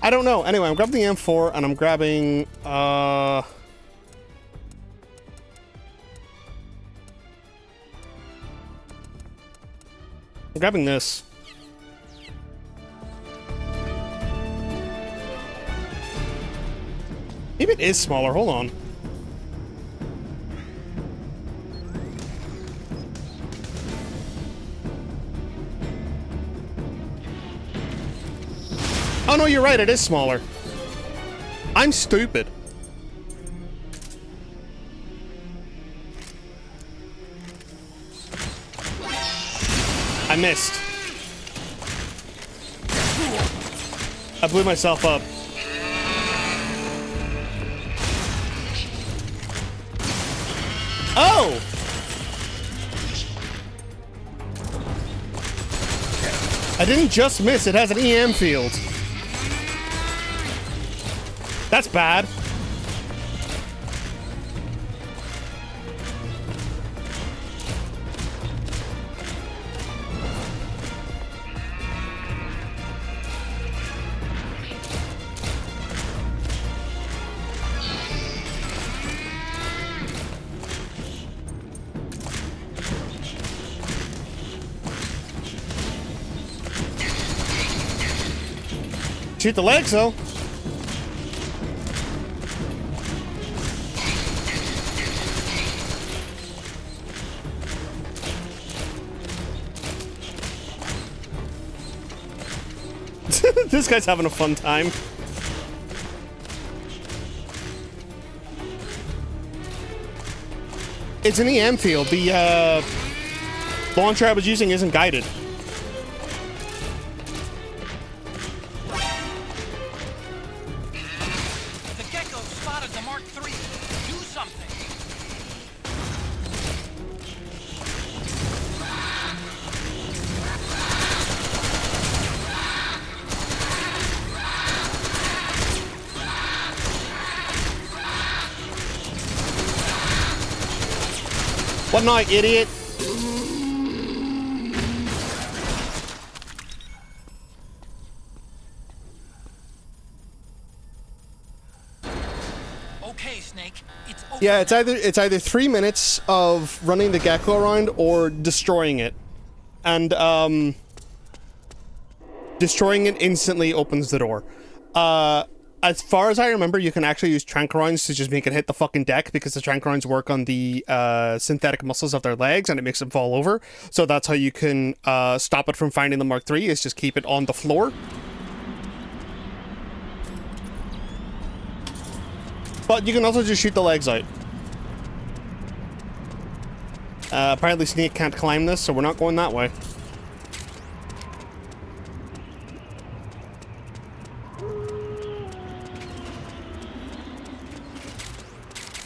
I don't know. Anyway, I'm grabbing the M4 and I'm grabbing, I'm grabbing this. Maybe it is smaller. Hold on. Oh no, you're right, it is smaller. I'm stupid. I missed. I blew myself up. Oh! I didn't just miss, it has an EM field. That's bad. Shoot the legs, though. This guy's having a fun time. It's an EM field. The launcher I was using isn't guided. The gecko spotted the Mark III. Do something. What night, idiot? Okay, Snake. It's over. Yeah, it's either 3 minutes of running the gecko around or destroying it. And destroying it instantly opens the door. As far as I remember, you can actually use tranq rounds to just make it hit the fucking deck, because the tranq rounds work on the synthetic muscles of their legs and it makes them fall over. So that's how you can stop it from finding the Mark III, is just keep it on the floor. But you can also just shoot the legs out. Apparently Snake can't climb this, so we're not going that way.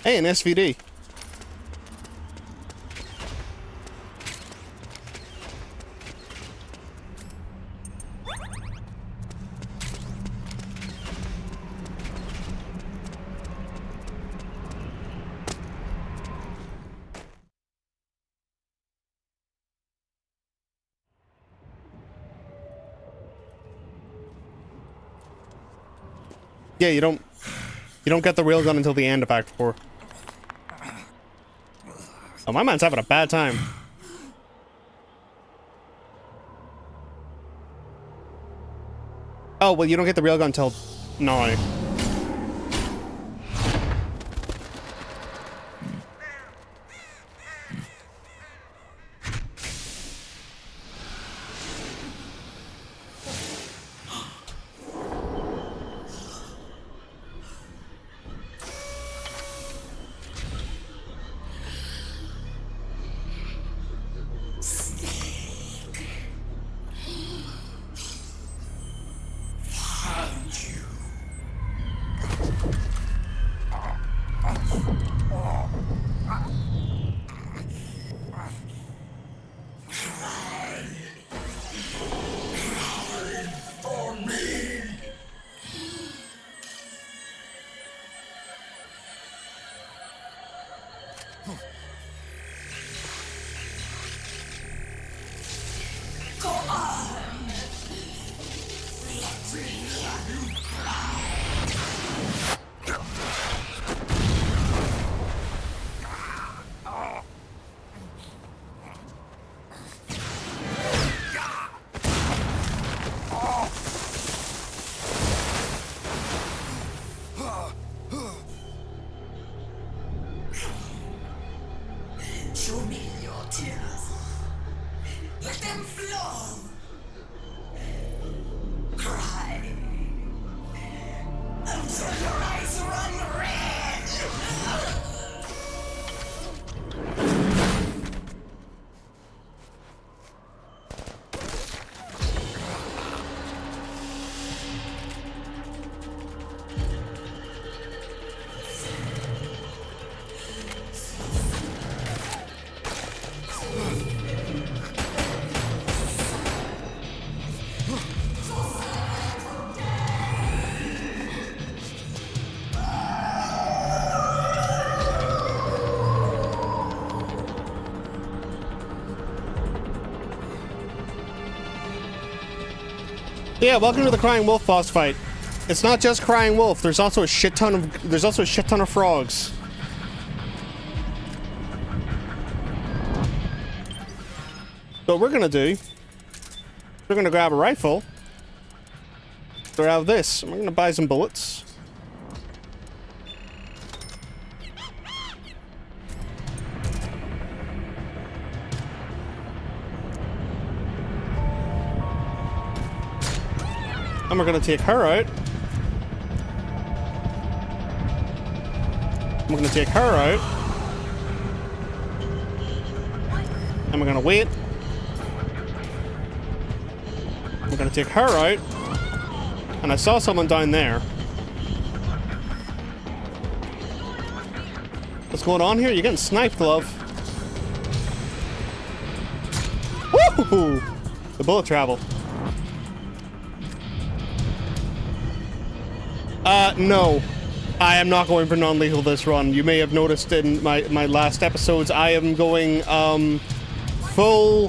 Hey, an SVD. Yeah, you don't get the railgun until the end of Act 4. Oh, my man's having a bad time. Oh, well, you don't get the railgun until... No. Show me your tears. Let them flow. Cry until your eyes run red. Yeah, welcome to the Crying Wolf boss fight. It's not just Crying Wolf. There's also a shit ton of frogs. So what we're gonna do, we're gonna grab a rifle, grab this, and we're gonna buy some bullets. And we're gonna take her out. We're gonna take her out. And we're gonna wait. We're gonna take her out. And I saw someone down there. What's going on here? You're getting sniped, love. Woo! The bullet travel. No. I am not going for non-lethal this run. You may have noticed in my last episodes, I am going, full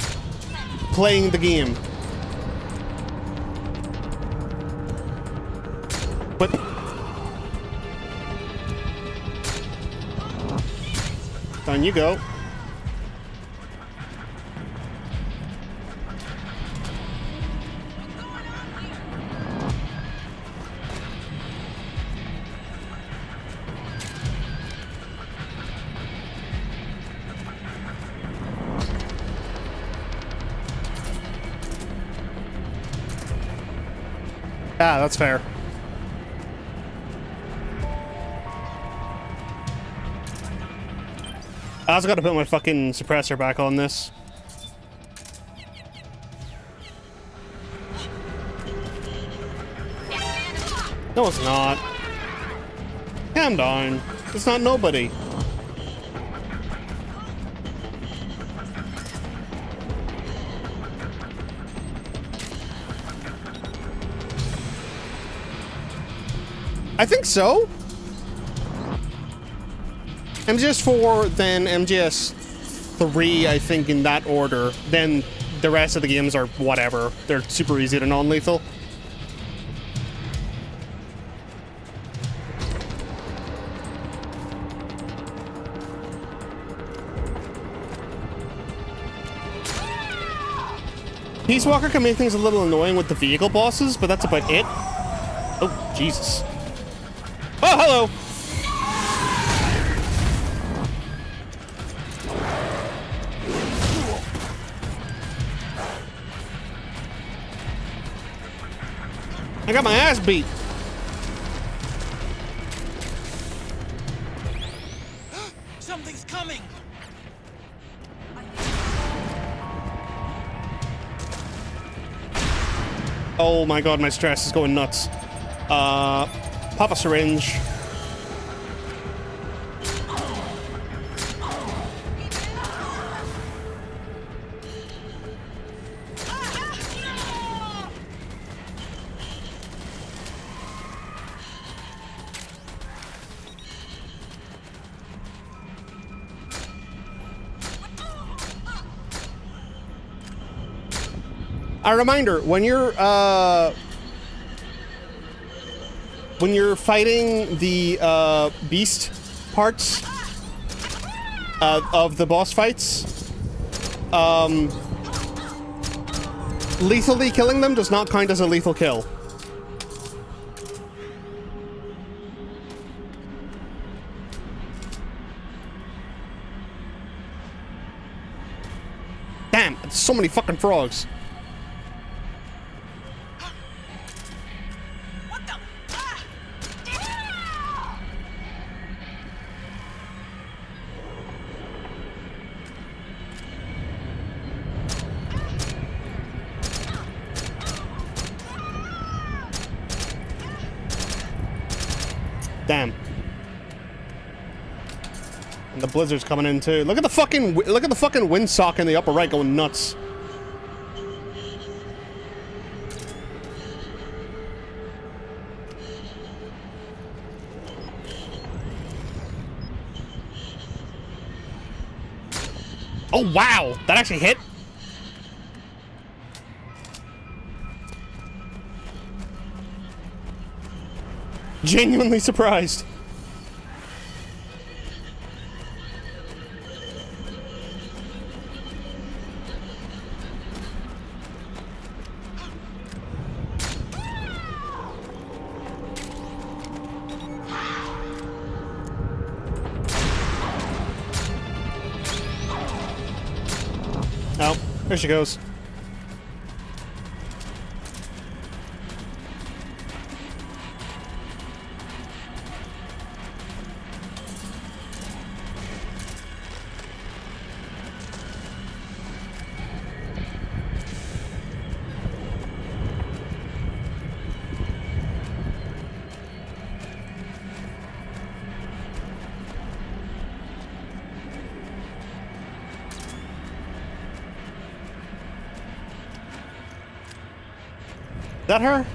playing the game. But Down you go. Ah, that's fair. I also gotta put my fucking suppressor back on this. No, it's not. Calm down. It's not nobody. I think so. MGS4, then MGS3, I think, in that order. Then the rest of the games are whatever. They're super easy to non-lethal. Peace Walker can make things a little annoying with the vehicle bosses, but that's about it. Oh, Jesus. Oh, hello! I got my ass beat. Something's coming. Oh my god, my stress is going nuts. Pop a syringe. A reminder, when you're fighting the beast parts of the boss fights, lethally killing them does not count as a lethal kill. Damn, so many fucking frogs. Damn. And the blizzard's coming in too. Look at the fucking windsock in the upper right going nuts. Oh wow, that actually hit. Genuinely surprised. Oh, there she goes. Is that her?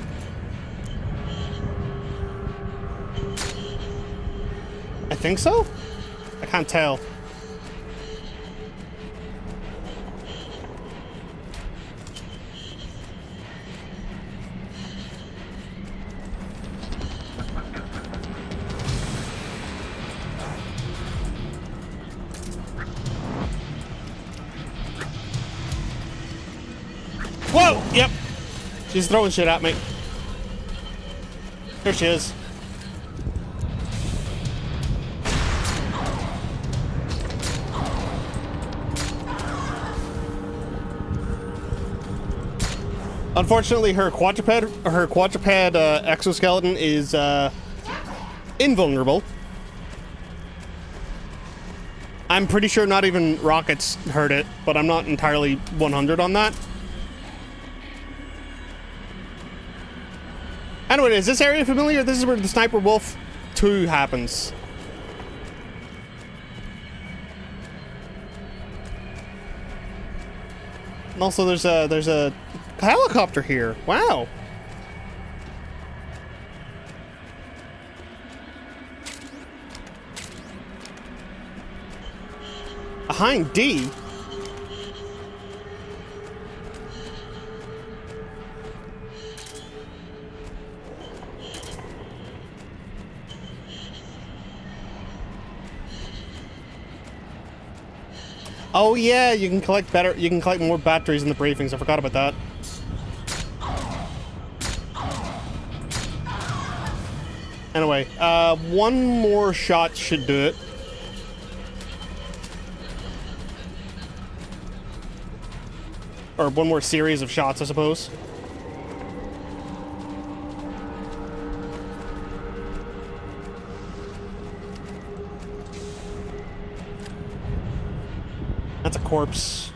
I think so? I can't tell. Whoa! Yep. She's throwing shit at me. There she is. Unfortunately, her quadruped exoskeleton is invulnerable. I'm pretty sure not even rockets hurt it, but I'm not entirely 100 on that. Anyway, is this area familiar? This is where the Sniper Wolf 2 happens. And also, there's a helicopter here. Wow. A Hind D. Oh yeah, you can collect more batteries in the briefings. I forgot about that. Anyway, one more shot should do it. Or one more series of shots, I suppose. That's a corpse.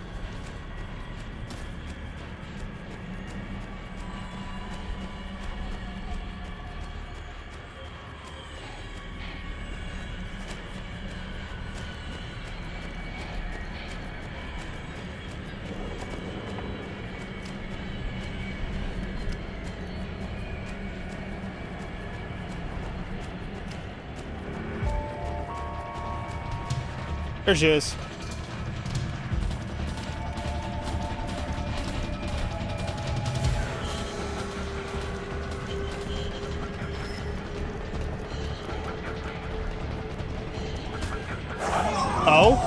There she is. Oh?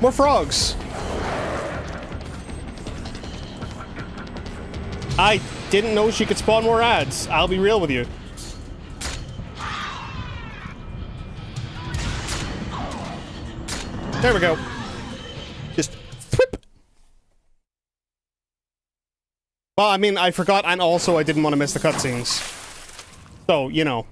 More frogs. I didn't know she could spawn more ads. I'll be real with you. There we go. Just thwip. Well, I mean, I forgot, and also I didn't want to miss the cutscenes. So, you know.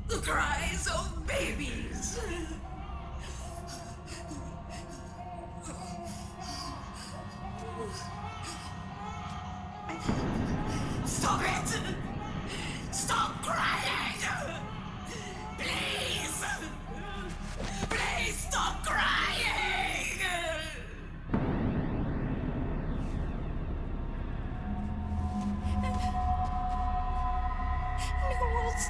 The cries of babies. Stop it! Stop crying! Please! Please stop crying! Knowles.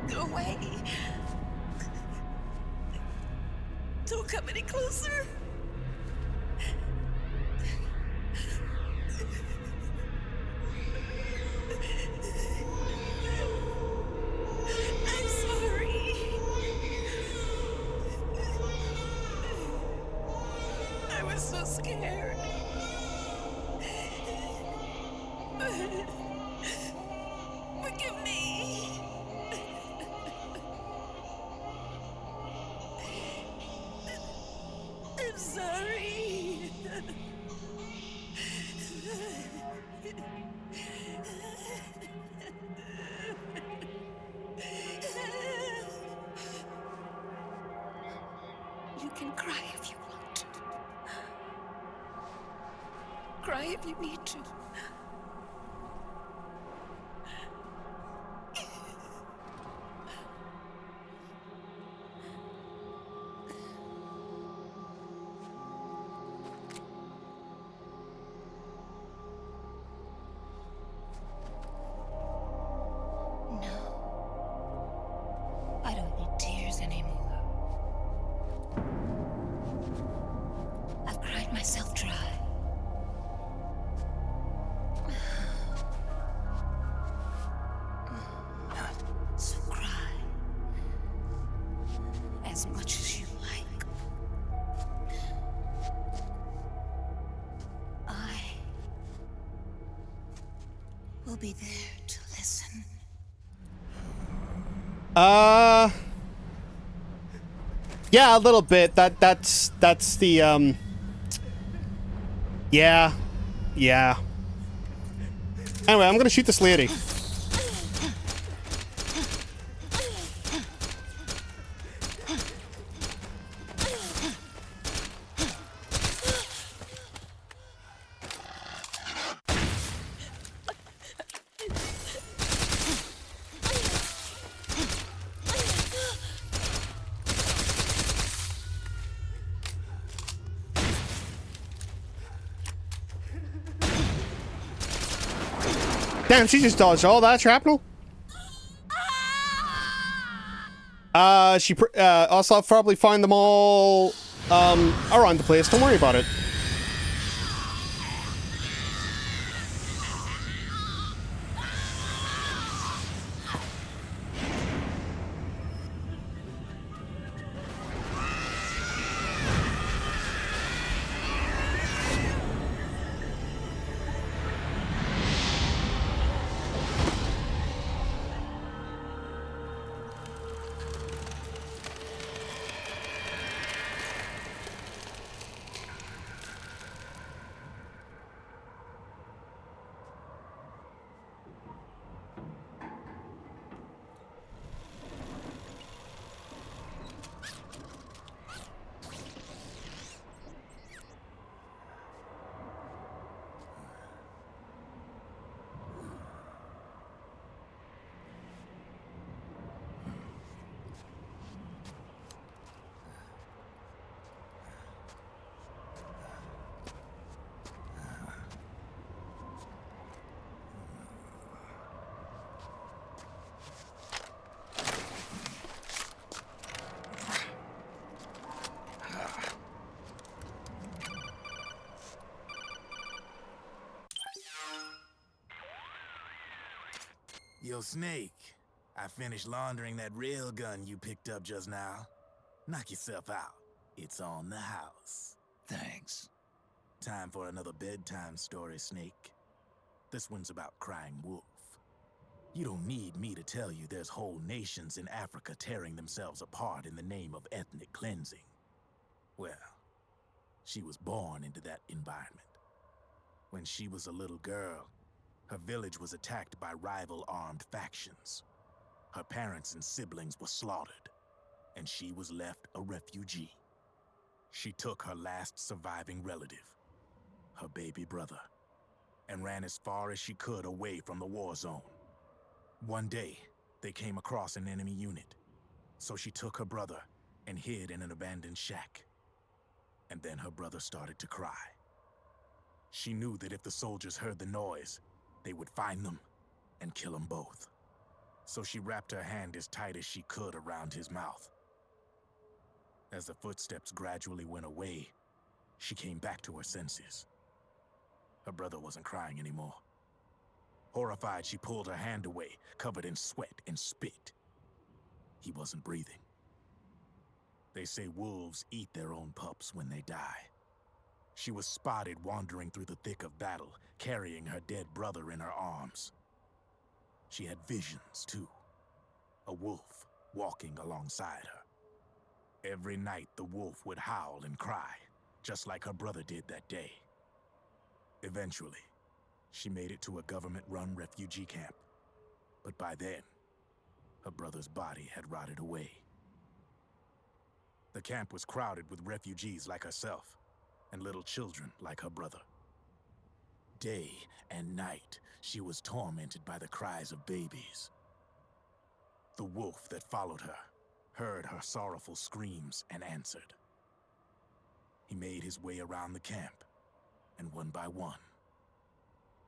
Go away. Don't come any closer. I'm sorry. I was so scared. Forgive me. can cry if you want to. Cry if you need to. I don't need tears anymore. I've cried myself dry. So cry as much as you like. I will be there to listen. Yeah, a little bit. That's the yeah. Anyway, I'm gonna shoot this lady. Damn, she just dodged all that shrapnel. She also I'll probably find them all around the place. Don't worry about it. Yo, Snake, I finished laundering that rail gun you picked up just now. Knock yourself out. It's on the house. Thanks. Time for another bedtime story, Snake. This one's about Crying Wolf. You don't need me to tell you there's whole nations in Africa tearing themselves apart in the name of ethnic cleansing. Well, she was born into that environment. When she was a little girl, her village was attacked by rival armed factions. Her parents and siblings were slaughtered, and she was left a refugee. She took her last surviving relative, her baby brother, and ran as far as she could away from the war zone. One day, they came across an enemy unit, so she took her brother and hid in an abandoned shack. And then her brother started to cry. She knew that if the soldiers heard the noise, they would find them and kill them both. So she wrapped her hand as tight as she could around his mouth. As the footsteps gradually went away, she came back to her senses. Her brother wasn't crying anymore. Horrified, she pulled her hand away, covered in sweat and spit. He wasn't breathing. They say wolves eat their own pups when they die. She was spotted wandering through the thick of battle, carrying her dead brother in her arms. She had visions, too. A wolf walking alongside her. Every night, the wolf would howl and cry, just like her brother did that day. Eventually, she made it to a government-run refugee camp. But by then, her brother's body had rotted away. The camp was crowded with refugees like herself, and little children like her brother. Day and night, she was tormented by the cries of babies. The wolf that followed her heard her sorrowful screams and answered. He made his way around the camp, and one by one,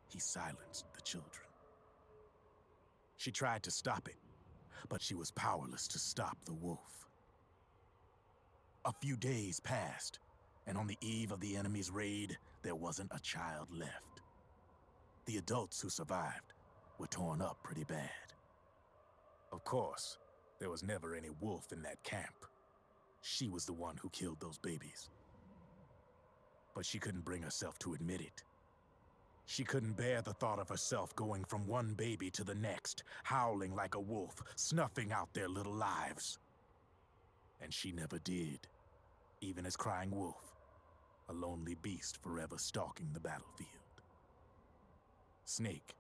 he silenced the children. She tried to stop it, but she was powerless to stop the wolf. A few days passed, and on the eve of the enemy's raid, there wasn't a child left. The adults who survived were torn up pretty bad. Of course, there was never any wolf in that camp. She was the one who killed those babies. But she couldn't bring herself to admit it. She couldn't bear the thought of herself going from one baby to the next, howling like a wolf, snuffing out their little lives. And she never did, even as Crying Wolf, a lonely beast forever stalking the battlefield. Snake,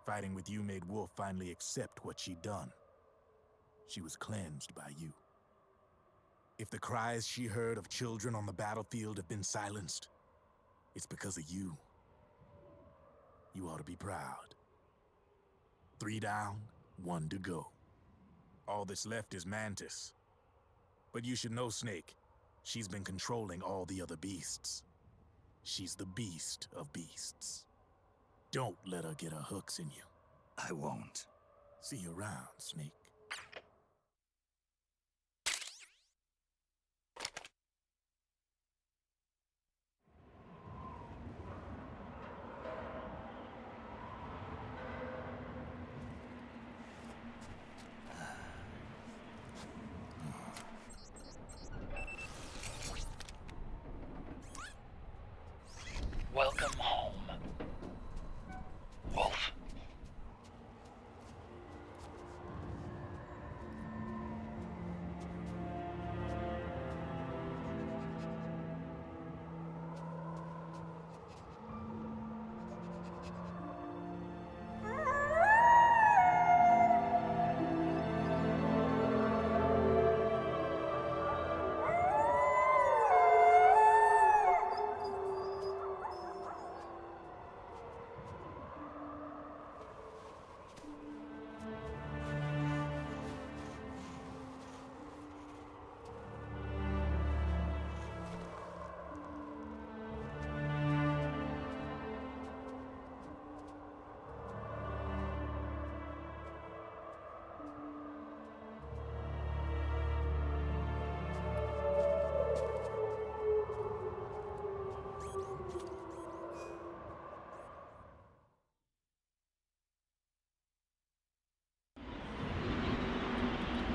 fighting with you made Wolf finally accept what she'd done. She was cleansed by you. If the cries she heard of children on the battlefield have been silenced, it's because of you. You ought to be proud. 3 down, 1 to go. All that's left is Mantis. But you should know, Snake, she's been controlling all the other beasts. She's the beast of beasts. Don't let her get her hooks in you. I won't. See you around, Snake. Welcome home, Wolf.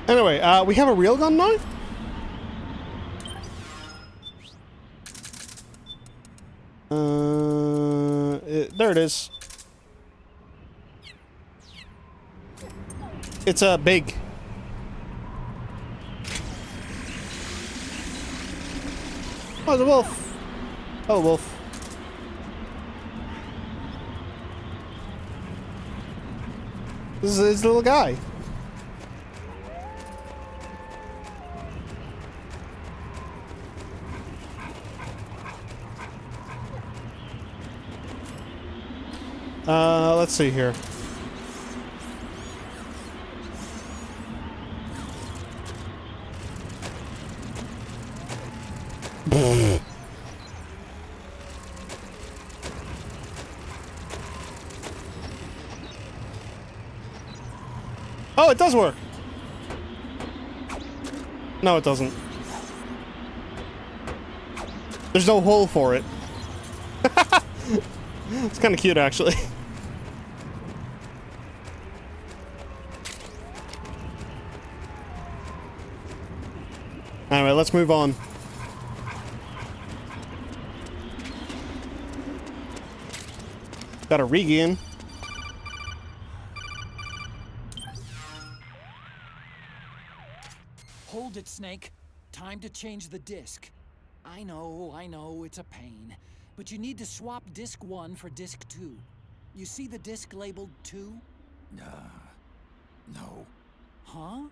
Anyway, we have a real gun now? There it is. It's big. Oh, it's a wolf. Oh, wolf. This is his little guy. Let's see here. Oh, it does work. No, it doesn't. There's no hole for it. It's kind of cute, actually. Anyway, let's move on. Got a regain. Hold it, Snake. Time to change the disc. I know, it's a pain. But you need to swap disc 1 for disc 2. You see the disc labeled 2? No. Huh?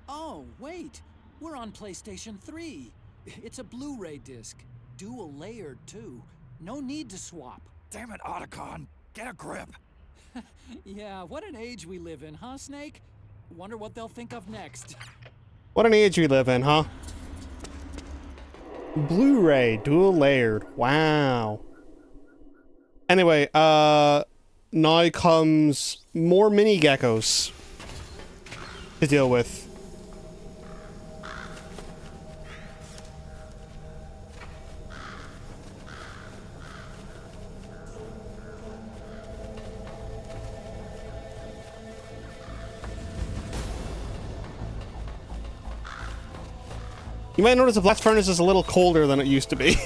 Oh, wait. We're on PlayStation 3. It's a Blu-ray disc. Dual layered, too. No need to swap. Damn it, Otacon! Get a grip! Yeah, what an age we live in, huh, Snake? Wonder what they'll think of next. What an age we live in, huh? Blu-ray, dual layered. Wow. Anyway, now comes more mini geckos to deal with. You might notice the blast furnace is a little colder than it used to be.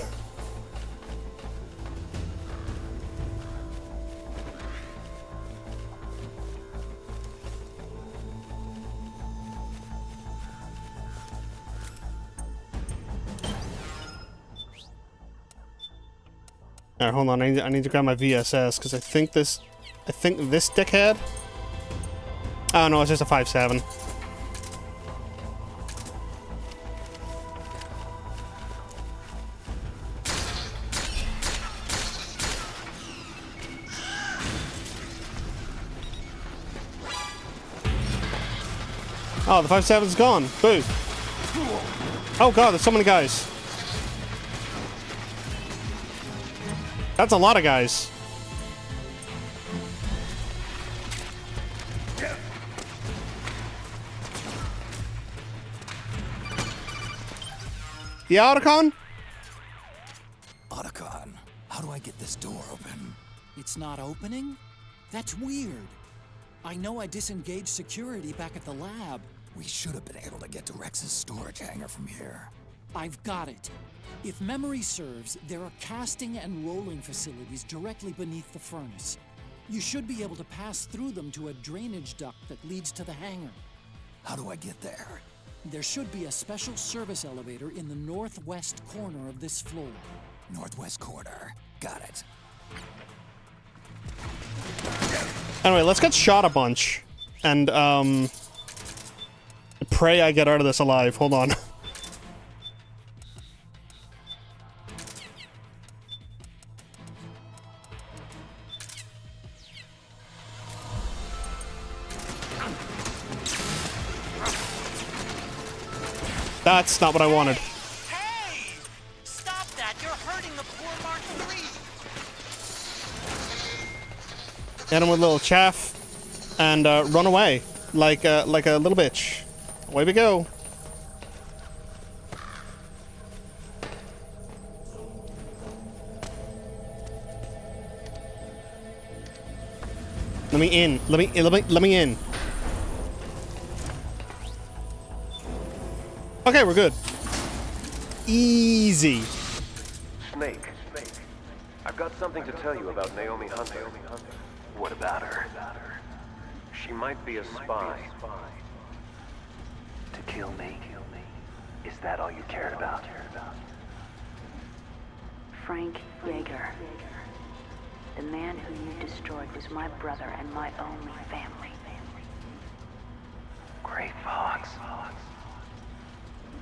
Alright, hold on. I need to grab my VSS because I think this dickhead. Oh no, it's just a 5.7. Oh, the 5.7's gone. Boo. Oh god, there's so many guys. That's a lot of guys. Yeah, Otacon? Otacon, how do I get this door open? It's not opening? That's weird. I know I disengaged security back at the lab. We should have been able to get to Rex's storage hangar from here. I've got it. If memory serves, there are casting and rolling facilities directly beneath the furnace. You should be able to pass through them to a drainage duct that leads to the hangar. How do I get there? There should be a special service elevator in the northwest corner of this floor. Northwest corner. Got it. Anyway, let's get shot a bunch. And, pray I get out of this alive. Hold on. That's not what I wanted. Hey! Stop that! You're hurting the poor Mark III! Hit him with a little chaff. And, run away. Like a little bitch. Away we go. Let me in. Let me in. Okay, we're good. Easy. Snake. I've got something to tell you about Naomi Hunter. What about her? She might be a spy. To kill me? Is that all you cared about? Frank Yeager. The man who you destroyed was my brother and my only family. Great Fox.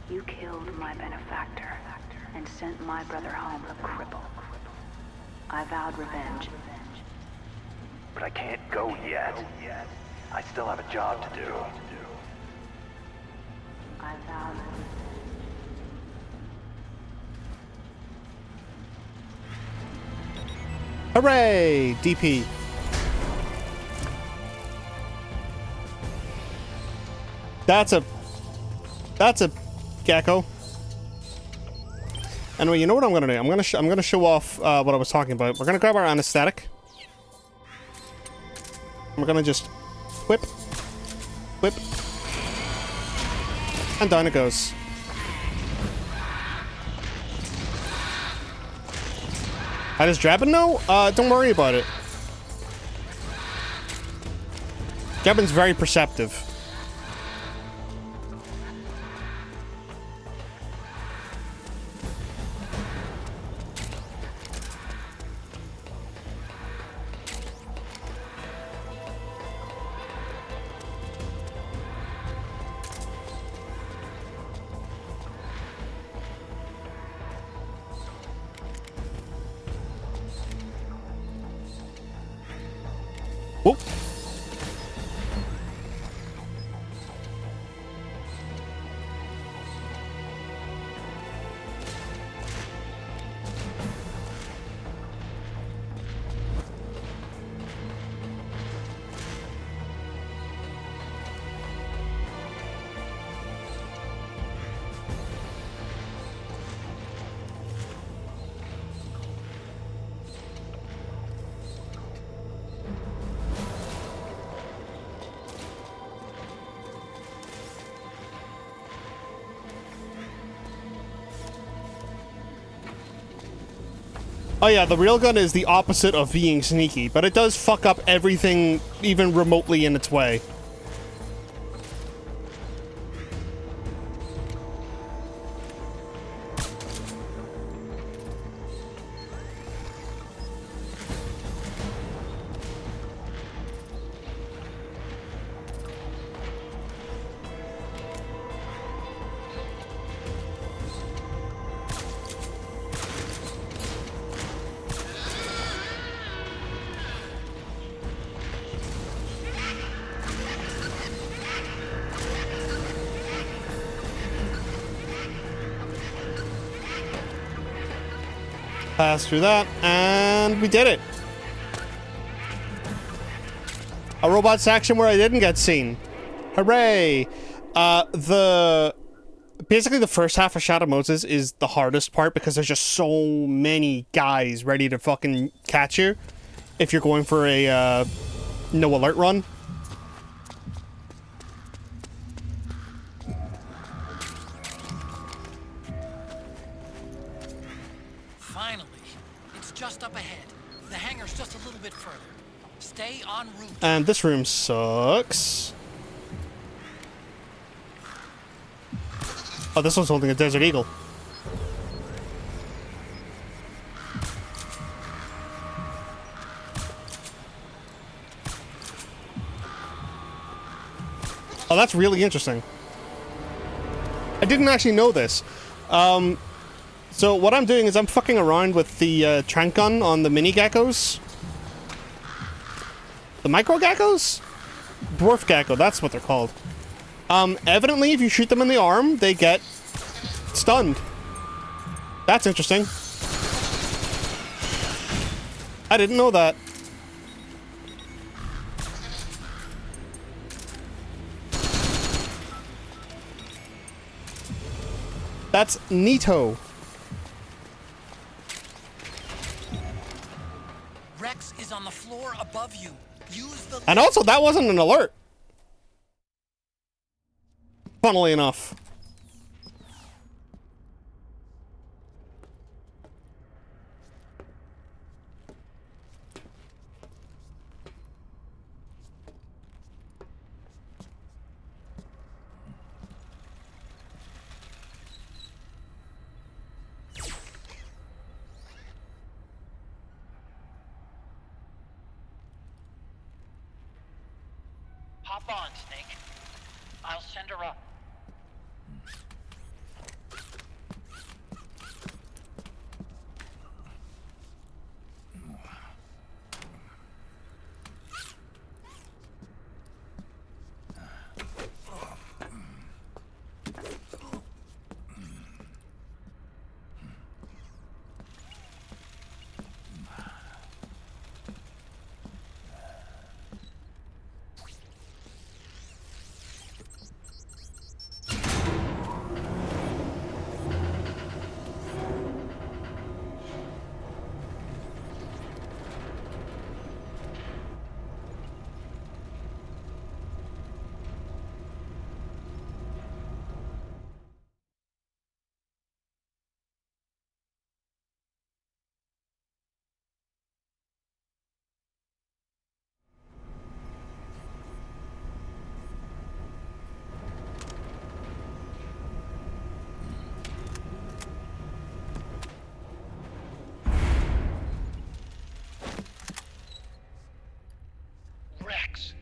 You killed my benefactor and sent my brother home a cripple. I vowed revenge. But I can't go yet. I still have a job to do. I vowed Hooray! DP. That's a gecko. Anyway, you know what I'm gonna do? I'm gonna show off what I was talking about. We're gonna grab our anesthetic. We're gonna just whip, and down it goes. How does Drabin know? Don't worry about it. Drabin's very perceptive. Oh yeah, the railgun is the opposite of being sneaky, but it does fuck up everything even remotely in its way. Pass through that, and we did it. A robot section where I didn't get seen. Hooray! Basically the first half of Shadow Moses is the hardest part because there's just so many guys ready to fucking catch you if you're going for a no alert run. Finally, it's just up ahead. The hangar's just a little bit further. Stay en route. And this room sucks. Oh, this one's holding a Desert Eagle. Oh, that's really interesting. I didn't actually know this. So what I'm doing is I'm fucking around with the trank gun on the mini geckos. The micro geckos? Dwarf gecko, that's what they're called. Evidently, if you shoot them in the arm, they get stunned. That's interesting. I didn't know that. That's neato. Rex is on the floor above you. Use the... And also, that wasn't an alert. Funnily enough. Hop on, Snake. I'll send her up. Rex.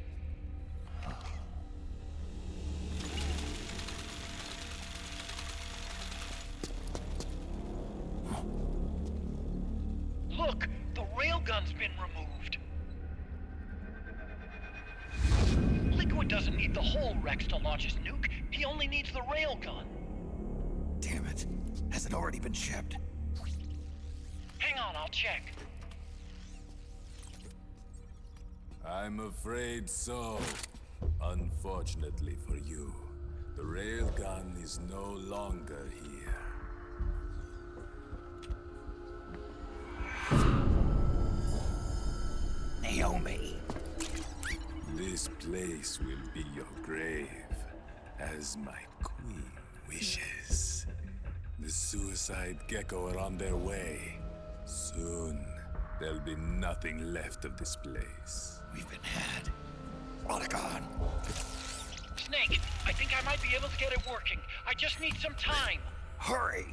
Look, the railgun's been removed. Liquid doesn't need the whole Rex to launch his nuke. He only needs the railgun. Damn it. Has it already been shipped? Hang on, I'll check. I'm afraid so. Unfortunately for you, the railgun is no longer here. Naomi. This place will be your grave, as my queen wishes. The suicide gecko are on their way, Soon, there'll be nothing left of this place. We've been had. Oregon. Snake, I think I might be able to get it working. I just need some time. Hurry!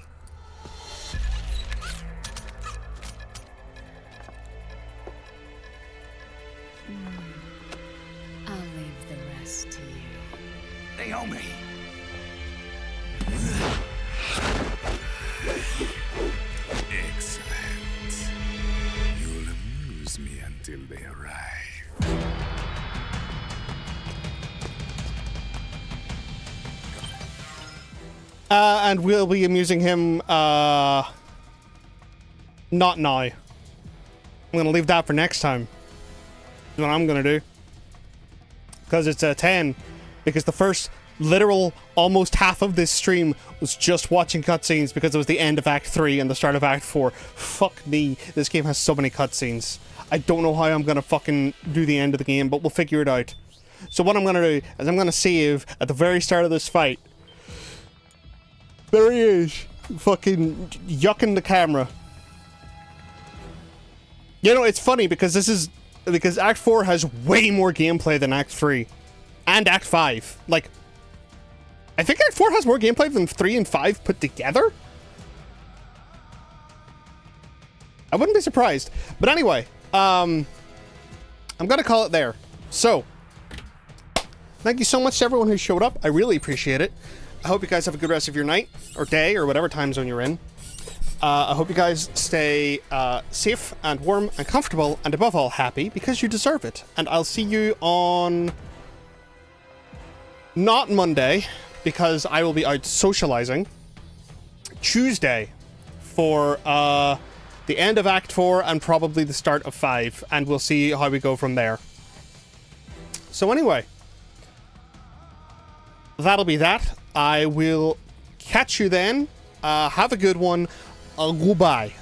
I'll leave the rest to you. Naomi! Excellent. You'll amuse me until they arrive. And we'll be amusing him, not now. I'm gonna leave that for next time. That's what I'm gonna do. Because it's a 10. Because the first literal almost half of this stream was just watching cutscenes because it was the end of Act 3 and the start of Act 4. Fuck me. This game has so many cutscenes. I don't know how I'm gonna fucking do the end of the game, but we'll figure it out. So what I'm gonna do is I'm gonna save at the very start of this fight. There he is. Fucking yucking the camera. You know, it's funny because because Act 4 has way more gameplay than Act 3. And Act 5. Like, I think Act 4 has more gameplay than 3 and 5 put together? I wouldn't be surprised. But anyway, I'm gonna call it there. So, thank you so much to everyone who showed up. I really appreciate it. I hope you guys have a good rest of your night, or day, or whatever time zone you're in. I hope you guys stay safe and warm and comfortable, and above all, happy, because you deserve it. And I'll see you on... not Monday, because I will be out socializing. Tuesday for the end of Act 4 and probably the start of 5, and we'll see how we go from there. So anyway, that'll be that. I will catch you then. Have a good one. Goodbye.